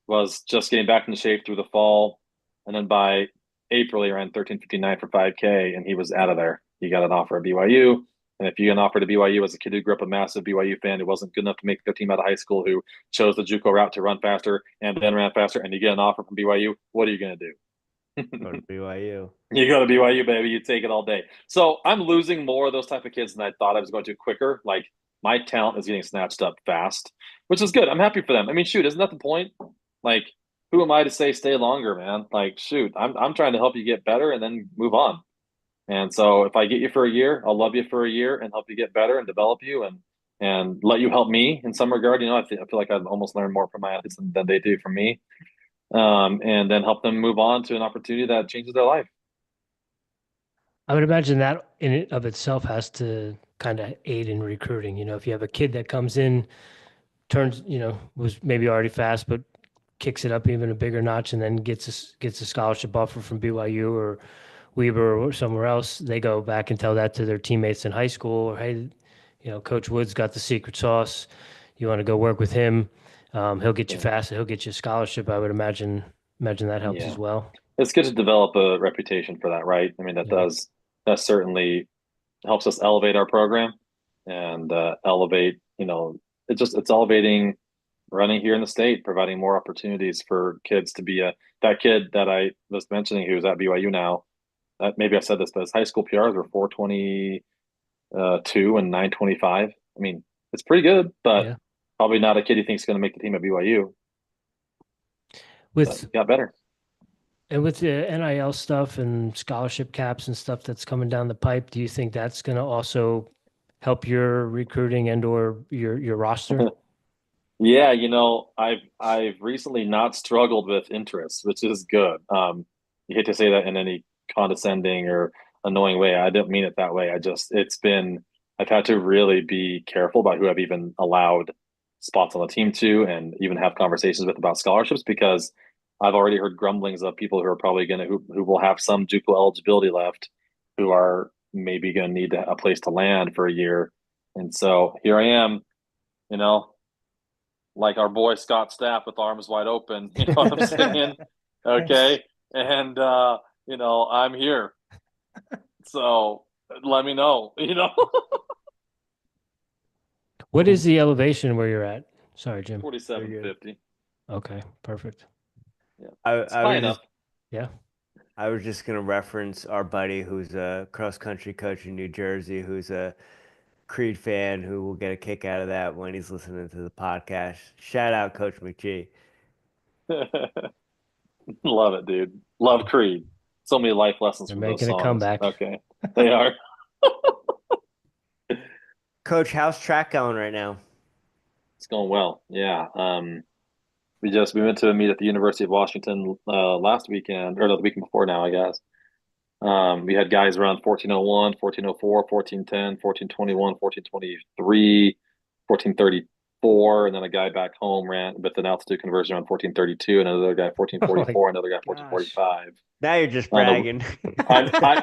Speaker 2: was just getting back into shape through the fall, and then by April he ran 13:59 for 5K, and he was out of there. He got an offer at BYU, and if you get an offer to BYU as a kid who grew up a massive BYU fan who wasn't good enough to make the team out of high school, who chose the JUCO route to run faster and then ran faster, and you get an offer from BYU, what are you going to
Speaker 3: Go to
Speaker 2: do?
Speaker 3: BYU.
Speaker 2: You go to BYU, baby. You take it all day. So I'm losing more of those type of kids than I thought I was going to quicker. Like my talent is getting snatched up fast, which is good. I'm happy for them. I mean, shoot, isn't that the point? Like, who am I to say stay longer, man? Like, shoot, I'm trying to help you get better and then move on. And so if I get you for a year, I'll love you for a year and help you get better and develop you and let you help me in some regard. You know, I feel like I've almost learned more from my athletes than they do from me. And then help them move on to an opportunity that changes their life.
Speaker 1: I would imagine that in and of itself has to kind of aid in recruiting. You know, if you have a kid that comes in, turns, you know, was maybe already fast, but kicks it up even a bigger notch and then gets a scholarship offer from BYU or Weber or somewhere else, they go back and tell that to their teammates in high school, or hey, you know, Coach Wood's got the secret sauce. You want to go work with him? He'll get you
Speaker 2: Yeah.
Speaker 1: fast. He'll get you a scholarship. I would imagine that helps
Speaker 2: Yeah.
Speaker 1: as well.
Speaker 2: It's good to develop a reputation for that, right? I mean,
Speaker 1: Yeah.
Speaker 2: that certainly helps us elevate our program and elevate, you know, it's elevating running here in the state, providing more opportunities for kids to be that kid that I was mentioning who's at BYU now. Maybe I said this, but his high school PRs were 4:22 and 9:25. I mean, it's pretty good, but
Speaker 1: Yeah.
Speaker 2: probably not a kid he thinks is going to make the team at BYU. But
Speaker 1: With
Speaker 2: he got better.
Speaker 1: and with the NIL stuff and scholarship caps and stuff that's coming down the pipe, do you think that's going to also help your recruiting and or your roster?
Speaker 2: Yeah, you know, I've recently not struggled with interest, which is good. You hate to say that in any condescending or annoying way. I don't mean it that way. I've had to really be careful about who I've even allowed spots on the team to, and even have conversations with about scholarships, because I've already heard grumblings of people who are probably who will have some JUCO eligibility left, who are maybe gonna need a place to land for a year, and so here I am, you know, like our boy Scott Stapp with arms wide open. You know what I'm saying? Okay. And you know, I'm here. So let me know, you know.
Speaker 1: What is the elevation where you're at? Sorry, Jim.
Speaker 2: 4750.
Speaker 1: Okay, perfect.
Speaker 2: Yeah.
Speaker 3: I,
Speaker 2: It's
Speaker 3: I
Speaker 2: high
Speaker 3: was
Speaker 2: enough.
Speaker 3: just
Speaker 1: Yeah.
Speaker 3: I was just gonna reference our buddy who's a cross country coach in New Jersey, who's a Creed fan who will get a kick out of that when he's listening to the podcast. Shout out Coach McGee.
Speaker 2: Love it, dude. Love Creed. So many life lessons
Speaker 1: They're
Speaker 2: from those
Speaker 1: making a
Speaker 2: songs.
Speaker 1: comeback.
Speaker 2: Okay. They are.
Speaker 3: Coach, how's track going right now?
Speaker 2: It's going well. Yeah. We went to a meet at the University of Washington last weekend, or no, the weekend before now, I guess. We had guys around 1401, 1404, 1410, 1421, 1423, 1434, and then a guy back home ran with an altitude conversion around 1432, another guy
Speaker 1: Oh my
Speaker 2: 1444, another guy
Speaker 1: gosh.
Speaker 2: 1445.
Speaker 3: Now you're just
Speaker 2: On the
Speaker 3: bragging.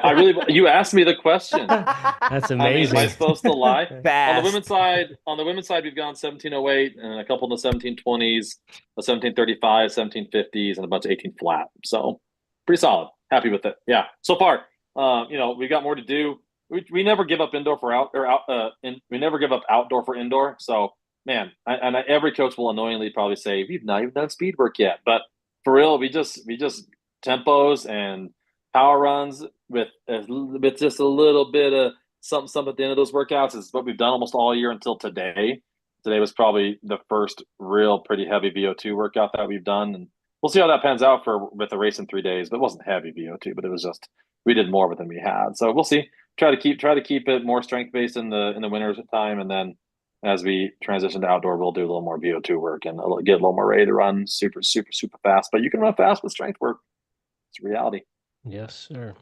Speaker 2: I really, you asked me the question.
Speaker 1: That's
Speaker 2: I mean, am I
Speaker 1: amazing.
Speaker 2: supposed to lie?
Speaker 3: Fast.
Speaker 2: On the women's side, we've gone 1708 and a couple in the 1720s, a 1735, 1750s, and a bunch of 18 flat. So pretty solid. Happy with it. Yeah. So far, you know, we've got more to do. We never give up indoor for out or out. We never give up outdoor for indoor. So man, every coach will annoyingly probably say we've not even done speed work yet, but for real, we just tempos and power runs with just a little bit of something at the end of those workouts is what we've done almost all year until today. Today was probably the first real pretty heavy VO2 workout that we've done, and we'll see how that pans out for with the race in 3 days. But it wasn't heavy VO2, but it was just we did more of it than we had. So we'll see. Try to keep it more strength based in the winter's time, and then as we transition to outdoor, we'll do a little more VO2 work and get a little more ready to run super super super fast. But you can run fast with strength work. It's reality.
Speaker 1: Yes, sir.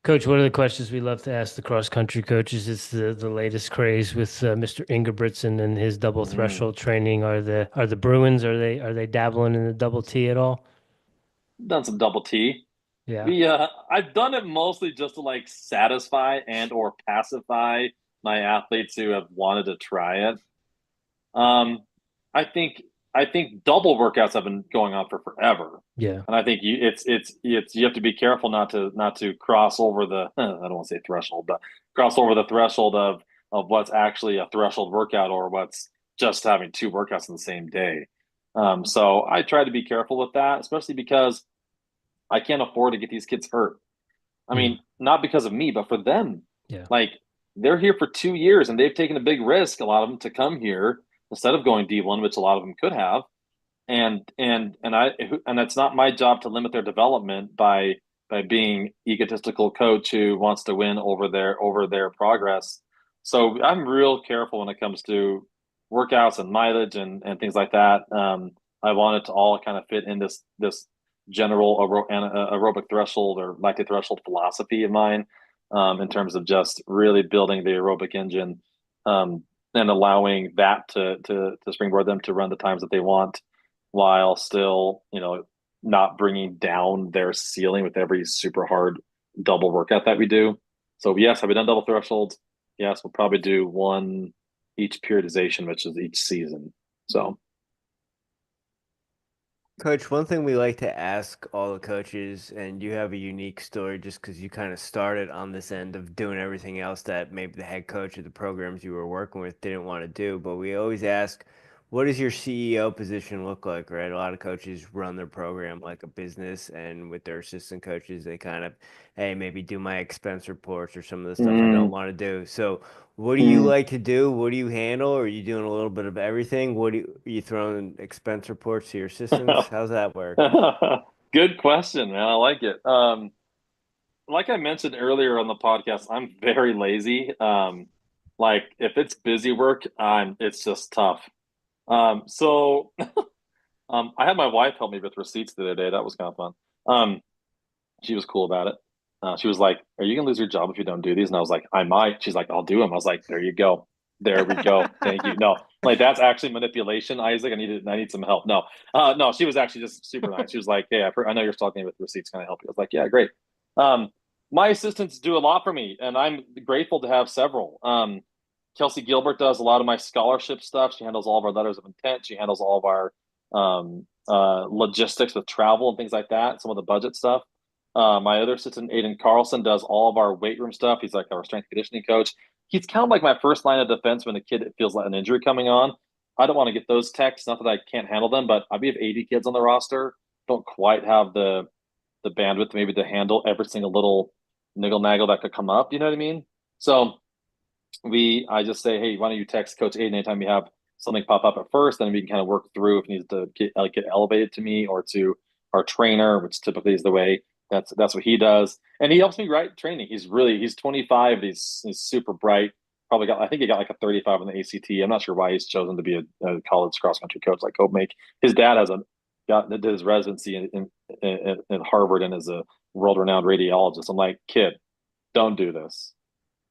Speaker 1: Coach, one of the questions we love to ask the cross country coaches is the latest craze with Mr. Ingebrigtsen and his double
Speaker 2: Mm.
Speaker 1: threshold training. Are the Bruins are they dabbling in the double T at all?
Speaker 2: Done some double T.
Speaker 1: Yeah.
Speaker 2: I've done it mostly just to like satisfy and or pacify my athletes who have wanted to try it. Um, I think I think double workouts have been going on for forever,
Speaker 1: Yeah.
Speaker 2: and I think it's you have to be careful not to cross over the I don't want to say threshold, but cross over the threshold of what's actually a threshold workout or what's just having two workouts in the same day. So I try to be careful with that, especially because I can't afford to get these kids hurt. I
Speaker 1: Mm.
Speaker 2: mean, not because of me, but for them.
Speaker 1: Yeah.
Speaker 2: Like they're here for 2 years and they've taken a big risk, a lot of them, to come here instead of going D1, which a lot of them could have. And it's not my job to limit their development by being egotistical coach who wants to win over their progress. So I'm real careful when it comes to workouts and mileage and things like that. I want it to all kind of fit in this general aerobic threshold or lactate threshold philosophy of mine, in terms of just really building the aerobic engine, and allowing that to springboard them to run the times that they want, while still, not bringing down their ceiling with every super hard double workout that we do. So yes, have we done double thresholds? Yes, we'll probably do one each periodization, which is each season. So
Speaker 3: Coach, one thing we like to ask all the coaches, and you have a unique story just because you kind of started on this end of doing everything else that maybe the head coach of the programs you were working with didn't want to do. But we always ask, what does your CEO position look like, right? A lot of coaches run their program like a business, and with their assistant coaches, they kind of, hey, maybe do my expense reports or some of the stuff I don't
Speaker 2: mm,
Speaker 3: want to do. So, what do you
Speaker 2: mm.
Speaker 3: like to do? What do you handle? Are you doing a little bit of everything? Are you throwing expense reports to your assistants? How's that work?
Speaker 2: Good question, man. I like it. Like I mentioned earlier on the podcast, I'm very lazy. Like if it's busy work, it's just tough. So I had my wife help me with receipts the other day. That was kind of fun. She was cool about it. She was like, "Are you gonna lose your job if you don't do these?" And I was like, "I might." She's like, "I'll do them." I was like, "There you go. There we go. Thank you." No, like that's actually manipulation, Isaac. I need some help. No, no, she was actually just super nice. She was like, "Hey, I know you're struggling with receipts. Can I help you?" I was like, "Yeah, great." Um, my assistants do a lot for me, and I'm grateful to have several. Kelsey Gilbert does a lot of my scholarship stuff. She handles all of our letters of intent. She handles all of our logistics with travel and things like that. Some of the budget stuff. My other assistant, Aiden Carlson, does all of our weight room stuff. He's like our strength conditioning coach. He's kind of like my first line of defense when a kid feels like an injury coming on. I don't want to get those texts. Not that I can't handle them, but we have 80 kids on the roster. Don't quite have the bandwidth maybe to handle every single little niggle naggle that could come up. You know what I mean? So I just say, hey, why don't you text Coach Aiden anytime you have something pop up at first, then we can kind of work through if it needs to get elevated to me or to our trainer, which typically is the way. That's what he does, and he helps me write training. He's 25. He's super bright. Probably got I think he got like a 35 on the ACT. I'm not sure why he's chosen to be a college cross country coach like Cope Make. His dad did his residency in Harvard and is a world renowned radiologist. I'm like, kid, don't do this.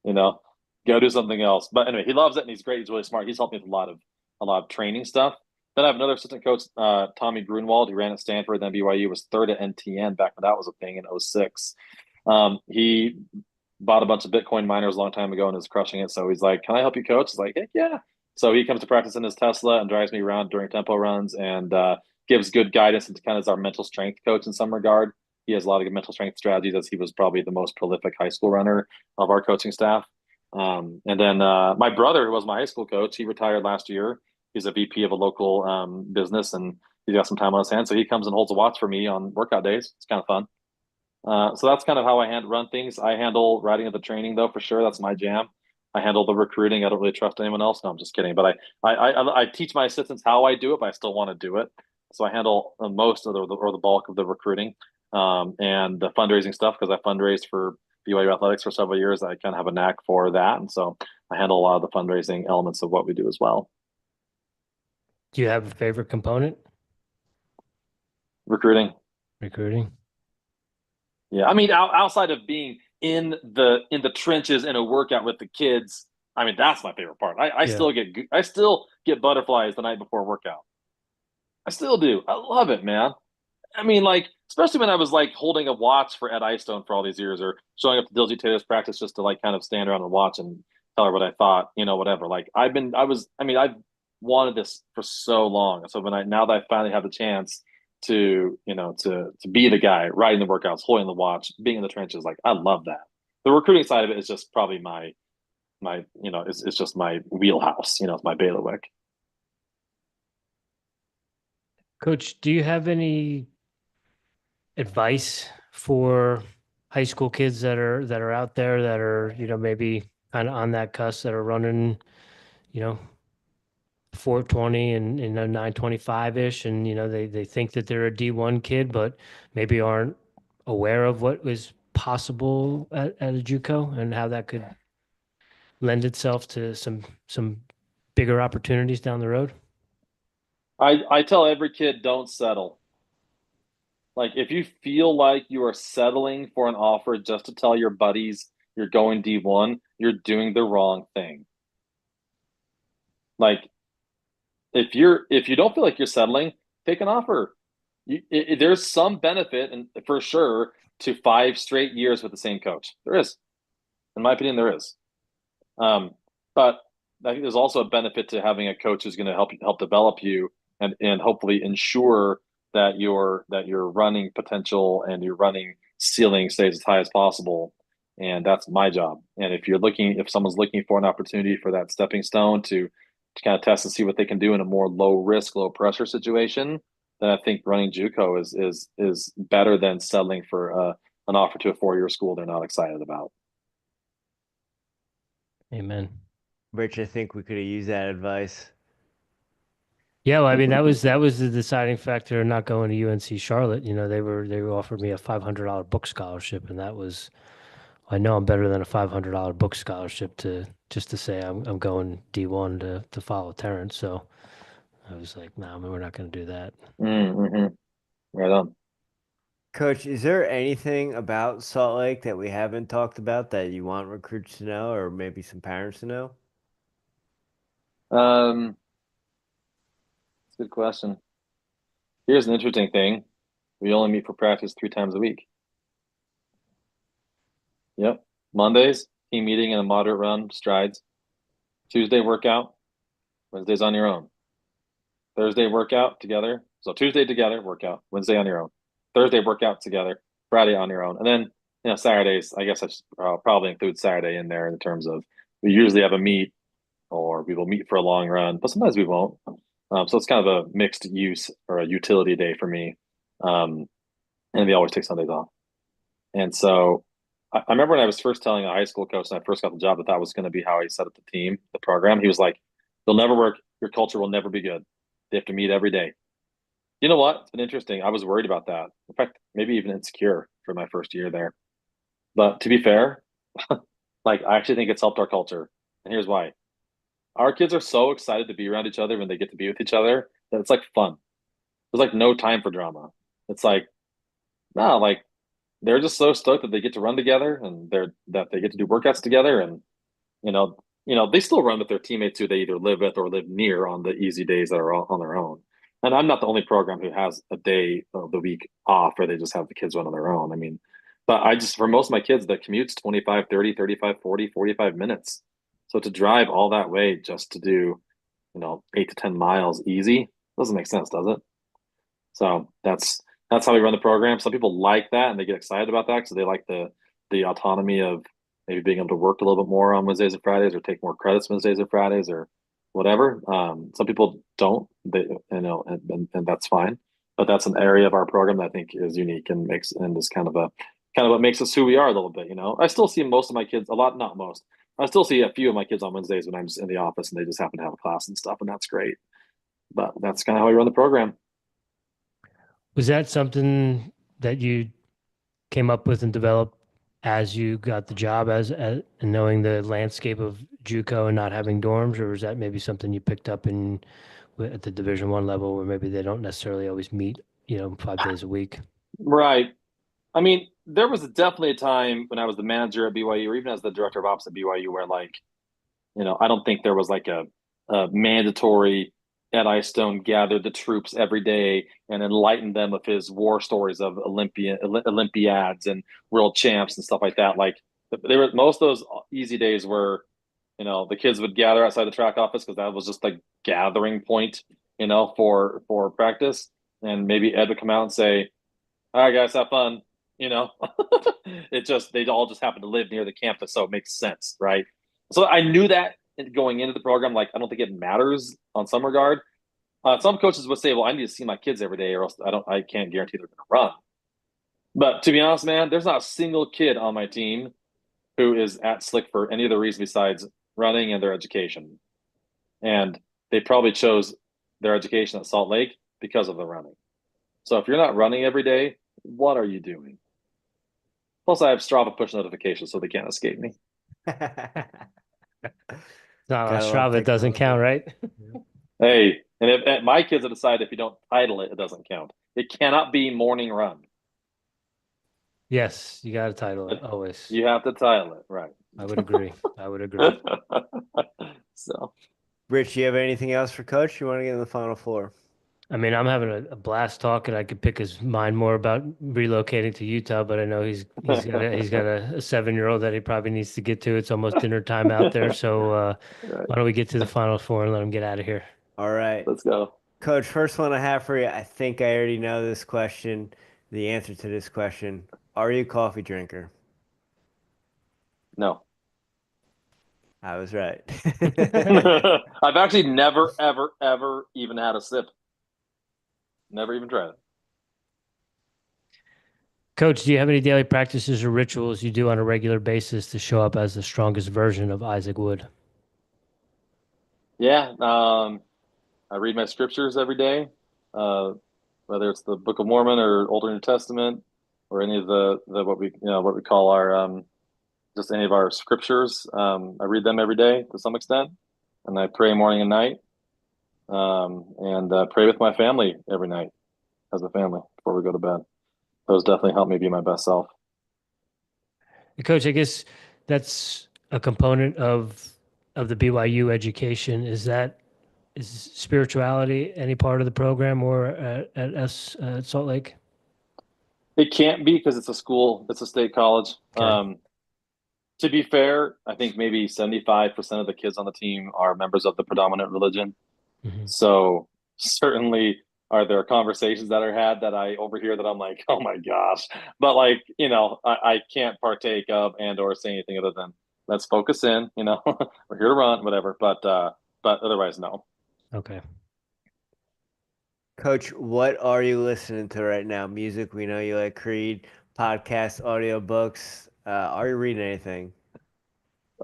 Speaker 2: You know, go do something else. But anyway, he loves it and he's great. He's really smart. He's helped me with a lot of training stuff. Then I have another assistant coach, Tommy Grunwald, who ran at Stanford, then BYU, was third at NTN back when that was a thing in '06. He bought a bunch of Bitcoin miners a long time ago and is crushing it. So he's like, "Can I help you, coach?" It's like, "Heck yeah!" So he comes to practice in his Tesla and drives me around during tempo runs and gives good guidance and kind of is our mental strength coach in some regard. He has a lot of good mental strength strategies, as he was probably the most prolific high school runner of our coaching staff. And then my brother, who was my high school coach, he retired last year. He's a VP of a local business, and he's got some time on his hands. So he comes and holds a watch for me on workout days. It's kind of fun. So that's kind of how I run things. I handle writing of the training, though, for sure. That's my jam. I handle the recruiting. I don't really trust anyone else. No, I'm just kidding. But I teach my assistants how I do it, but I still want to do it. So I handle most of the bulk of the recruiting and the fundraising stuff because I fundraised for BYU Athletics for several years. I kind of have a knack for that, and so I handle a lot of the fundraising elements of what we do as well.
Speaker 1: Do you have a favorite component?
Speaker 2: Recruiting.
Speaker 1: Recruiting.
Speaker 2: Yeah, I mean, outside of being in the trenches in a workout with the kids, I mean that's my favorite part.
Speaker 1: Yeah.
Speaker 2: I still get butterflies the night before a workout. I still do. I love it, man. I mean, like especially when I was like holding a watch for Ed Eyestone for all these years, or showing up to Dilgy Taylor's practice just to like kind of stand around and watch and tell her what I thought, whatever. Like I've wanted this for so long. So now that I finally have the chance to be the guy riding the workouts, holding the watch, being in the trenches. Like I love that. The recruiting side of it is just probably it's just my wheelhouse. It's my bailiwick.
Speaker 1: Coach, do you have any advice for high school kids that are out there that are, maybe kind of on that cusp that are running, you know, 420 and 925 ish, and they think that they're a D1 kid, but maybe aren't aware of what was possible at a JUCO and how that could lend itself to some bigger opportunities down the road?
Speaker 2: I tell every kid, don't settle. Like, if you feel like you are settling for an offer just to tell your buddies you're going D1, you're doing the wrong thing. Like, if you don't feel like you're settling, take an offer. There's some benefit, and for sure, to 5 straight years with the same coach. There is, in my opinion, there is. But I think there's also a benefit to having a coach who's going to help develop you and hopefully ensure that your running potential and your running ceiling stays as high as possible. And that's my job. And if someone's looking for an opportunity for that stepping stone to kind of test and see what they can do in a more low risk, low pressure situation, then I think running JUCO is better than settling for an offer to a 4-year school they're not excited about.
Speaker 1: Amen.
Speaker 3: Rich, I think we could have used that advice.
Speaker 1: Yeah, well, I mean that was the deciding factor in not going to UNC Charlotte. You know, they offered me a $500 book scholarship, and that was I know I'm better than a $500 book scholarship to just to say I'm going D1 to follow Terrence. So I was like, no, nah, we're not going to do that.
Speaker 2: Mm-hmm. Right on.
Speaker 3: Coach, is there anything about Salt Lake that we haven't talked about that you want recruits to know or maybe some parents to know?
Speaker 2: That's a good question. Here's an interesting thing. We only meet for practice 3 times a week. Yep. Mondays, team meeting and a moderate run, strides. Tuesday workout. Wednesday's on your own. Thursday workout together. So Tuesday together, workout. Wednesday on your own. Thursday workout together. Friday on your own. And then, Saturdays, I guess I should probably include Saturday in there in terms of we usually have a meet or we will meet for a long run, but sometimes we won't. So it's kind of a mixed use or a utility day for me. And we always take Sundays off. And so I remember when I was first telling a high school coach when I first got the job that was going to be how he set up the team, the program. He was like, they'll never work. Your culture will never be good. They have to meet every day. You know what? It's been interesting. I was worried about that. In fact, maybe even insecure for my first year there. But to be fair, like I actually think it's helped our culture. And here's why. Our kids are so excited to be around each other when they get to be with each other that it's like fun. There's like no time for drama. It's like, no, like they're just so stoked that they get to run together and that they get to do workouts together. And you know, they still run with their teammates who they either live with or live near on the easy days that are on their own. And I'm not the only program who has a day of the week off where they just have the kids run on their own. I mean, but for most of my kids, the commute's 25, 30, 35, 40, 45 minutes. So to drive all that way just to do, 8 to 10 miles easy doesn't make sense, does it? So that's how we run the program. Some people like that and they get excited about that because they like the autonomy of maybe being able to work a little bit more on Wednesdays and Fridays or take more credits Wednesdays and Fridays or whatever. Some people don't, and that's fine. But that's an area of our program that I think is unique and is kind of what makes us who we are a little bit. I still see most of my kids a lot, not most. I still see a few of my kids on Wednesdays when I'm just in the office and they just happen to have a class and stuff, and that's great. But that's kind of how we run the program.
Speaker 1: Was that something that you came up with and developed as you got the job as knowing the landscape of JUCO and not having dorms, or was that maybe something you picked up at the Division I level where maybe they don't necessarily always meet, 5 days a week?
Speaker 2: Right. I mean, there was definitely a time when I was the manager at BYU or even as the director of ops at BYU where I don't think there was like a mandatory Ed Stone gathered the troops every day and enlightened them of his war stories of Olympiads and world champs and stuff like that. Like most of those easy days were, the kids would gather outside the track office because that was just the gathering point, for practice. And maybe Ed would come out and say, "All right, guys, have fun." They all just happen to live near the campus, so it makes sense, right? So I knew that going into the program. Like, I don't think it matters on some regard. Some coaches would say, "Well, I need to see my kids every day, or else I can't guarantee they're going to run." But to be honest, man, there's not a single kid on my team who is at Slick for any other reason besides running and their education. And they probably chose their education at Salt Lake because of the running. So if you're not running every day, what are you doing? Plus, I have Strava push notifications, so they can't escape me.
Speaker 1: No,
Speaker 3: Gotta love
Speaker 1: Strava doesn't
Speaker 3: technology.
Speaker 1: count, right?
Speaker 2: Hey, and if my kids have decided if you don't title it, it doesn't count. It cannot be morning run.
Speaker 1: Yes, you got to title it always.
Speaker 2: You have to title it, right?
Speaker 1: I would agree. I would agree.
Speaker 2: So,
Speaker 3: Rich, you have anything else for Coach? You want to get in the final four?
Speaker 1: I mean, I'm having a blast talking. I could pick his mind more about relocating to Utah, but I know he's got a 7-year-old that he probably needs to get to. It's almost dinner time out there. So
Speaker 2: right,
Speaker 1: why don't we get to the final four and let him get out of here?
Speaker 3: All right.
Speaker 2: let's go.
Speaker 3: Coach, first one I have for you. I think I already know this question, the answer to this question. Are you a coffee drinker?
Speaker 2: No.
Speaker 3: I was right.
Speaker 2: I've actually never, ever, ever even had a sip. Never even tried it.
Speaker 1: Coach, do you have any daily practices or rituals you do on a regular basis to show up as the strongest version of Isaac Wood?
Speaker 2: Yeah, I read my scriptures every day, uh, whether it's the Book of Mormon or Old or New Testament, or any of the what we call our just any of our scriptures. I read them every day to some extent, and I pray morning and night, and pray with my family every night as a family before we go to bed. Those definitely help me be my best self.
Speaker 1: Coach, I guess that's a component of the BYU education. Is spirituality any part of the program or at Salt Lake?
Speaker 2: It can't be because it's a school, it's a state college.
Speaker 1: Okay.
Speaker 2: To be fair, I think maybe 75% of the kids on the team are members of the predominant religion.
Speaker 1: Mhm.
Speaker 2: So certainly are there conversations that are had that I overhear that I'm like, oh my gosh. But like, I can't partake of and or say anything other than let's focus in, we're here to run, whatever. But otherwise, no.
Speaker 1: Okay.
Speaker 3: Coach, what are you listening to right now? Music, we know you like Creed, podcasts, audiobooks. Are you reading anything?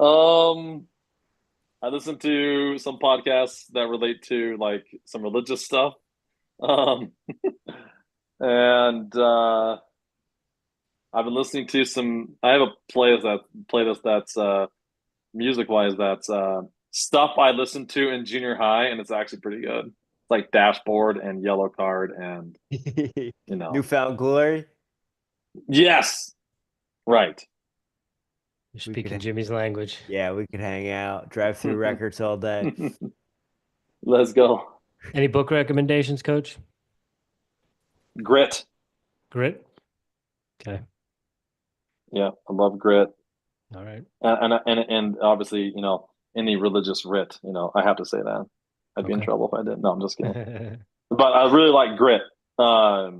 Speaker 2: Um, I listen to some podcasts that relate to like some religious stuff. Um, and I've been listening to some. I have a playlist that's music wise that's stuff I listened to in junior high, and it's actually pretty good. It's like Dashboard and Yellow Card, and
Speaker 3: Newfound Glory?
Speaker 2: yes, right.
Speaker 1: You're
Speaker 3: We
Speaker 1: speaking
Speaker 3: could,
Speaker 1: Jimmy's language.
Speaker 3: yeah, we could hang out, drive through records all day.
Speaker 2: Let's go.
Speaker 1: Any book recommendations, Coach?
Speaker 2: Grit.
Speaker 1: Grit? Okay.
Speaker 2: Yeah, I love Grit,
Speaker 1: All right.
Speaker 2: and obviously, any religious writ. I have to say that. I'd be in
Speaker 1: Okay.
Speaker 2: trouble if I didn't. No, I'm just kidding. But I really like Grit. I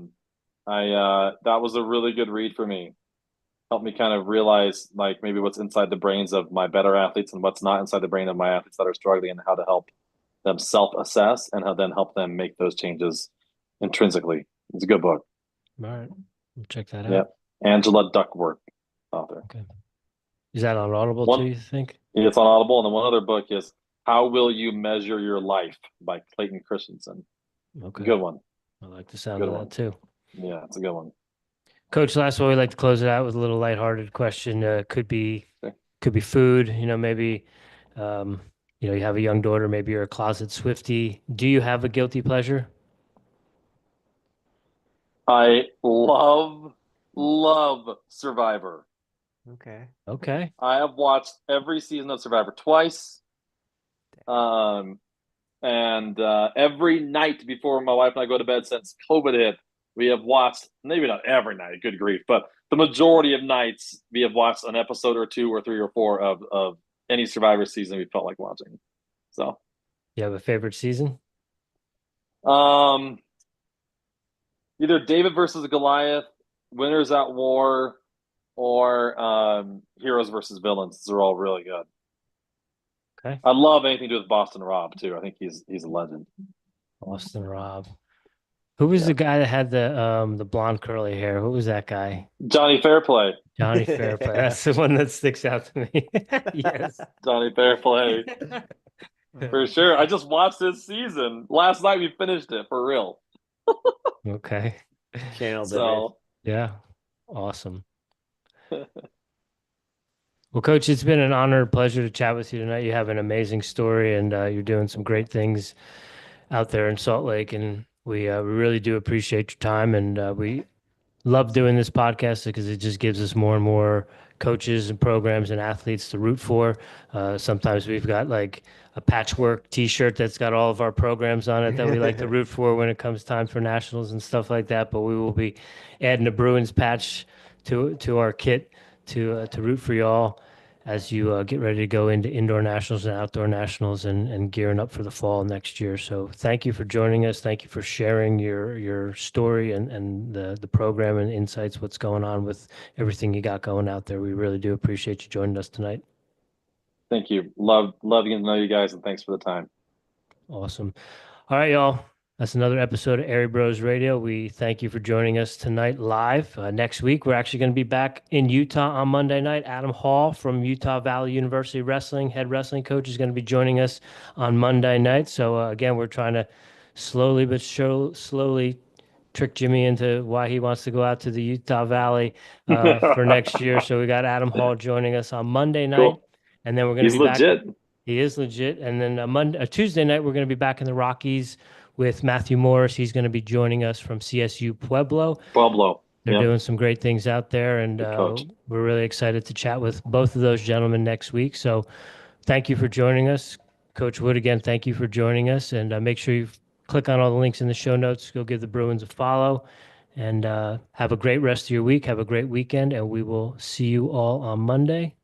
Speaker 2: that was a really good read for me. Helped me kind of realize like maybe what's inside the brains of my better athletes and what's not inside the brain of my athletes that are struggling, and how to help them self-assess and how then help them make those changes intrinsically. It's a good book.
Speaker 1: All right. We'll check that out.
Speaker 2: Yeah. Angela Duckworth, author.
Speaker 1: Okay. Is that on Audible too, you think?
Speaker 2: It's on Audible. And then one other book is How Will You Measure Your Life by Clayton Christensen.
Speaker 1: Okay.
Speaker 2: Good one.
Speaker 1: I like the sound
Speaker 2: Good
Speaker 1: of
Speaker 2: one.
Speaker 1: that too.
Speaker 2: Yeah, it's a good one.
Speaker 1: Coach, last one we like to close it out with a little lighthearted question. Could be food, maybe you have a young daughter, maybe you're a closet Swiftie. Do you have a guilty pleasure?
Speaker 2: I love Survivor.
Speaker 3: Okay.
Speaker 1: Okay.
Speaker 2: I have watched every season of Survivor twice. And every night before my wife and I go to bed since COVID hit, we have watched, maybe not every night, good grief, but the majority of nights we have watched an episode or two or three or four of any Survivor season we felt like watching. So,
Speaker 1: You have a favorite season?
Speaker 2: either David versus Goliath, Winners at War, or Heroes versus Villains. These are all really good.
Speaker 1: Okay.
Speaker 2: I love anything to do with Boston Rob too. I think he's a legend.
Speaker 1: Boston Rob. Who was the guy that had the blonde curly hair? Who was that guy?
Speaker 2: Johnny Fairplay.
Speaker 1: Johnny Fairplay. That's the one that sticks out to me. Yes.
Speaker 2: Johnny Fairplay. For sure. I just watched this season. Last night we finished it for real.
Speaker 1: Okay.
Speaker 3: Channeled it.
Speaker 2: So
Speaker 1: Yeah. Awesome. Well, Coach, it's been an honor and pleasure to chat with you tonight. You have an amazing story, and you're doing some great things out there in Salt Lake, and we really do appreciate your time, and we love doing this podcast because it just gives us more and more coaches and programs and athletes to root for. Sometimes we've got like a patchwork T-shirt that's got all of our programs on it that we like to root for when it comes time for nationals and stuff like that. But we will be adding a Bruins patch to our kit to root for y'all as you get ready to go into indoor nationals and outdoor nationals and gearing up for the fall next year. So thank you for joining us. Thank you for sharing your story and the program and insights, what's going on with everything you got going out there. We really do appreciate you joining us tonight.
Speaker 2: Thank you. Love getting to know you guys, and thanks for the time.
Speaker 1: Awesome. All right, y'all. That's another episode of Airy Bros Radio. We thank you for joining us tonight live. Next week, we're actually going to be back in Utah on Monday night. Adam Hall from Utah Valley University Wrestling, head wrestling coach, is going to be joining us on Monday night. So, again, we're trying to slowly but slowly trick Jimmy into why he wants to go out to the Utah Valley for next year. So we got Adam Hall joining us on Monday night.
Speaker 2: Cool.
Speaker 1: And then we're going to
Speaker 2: He's
Speaker 1: be back.
Speaker 2: legit.
Speaker 1: He is legit. And then a Tuesday night, we're going to be back in the Rockies with Matthew Morris. He's going to be joining us from CSU Pueblo. They're doing some great things out there, and we're really excited to chat with both of those gentlemen next week. So thank you for joining us. Coach Wood, again, thank you for joining us. And make sure you click on all the links in the show notes. Go give the Bruins a follow. And have a great rest of your week. Have a great weekend, and we will see you all on Monday.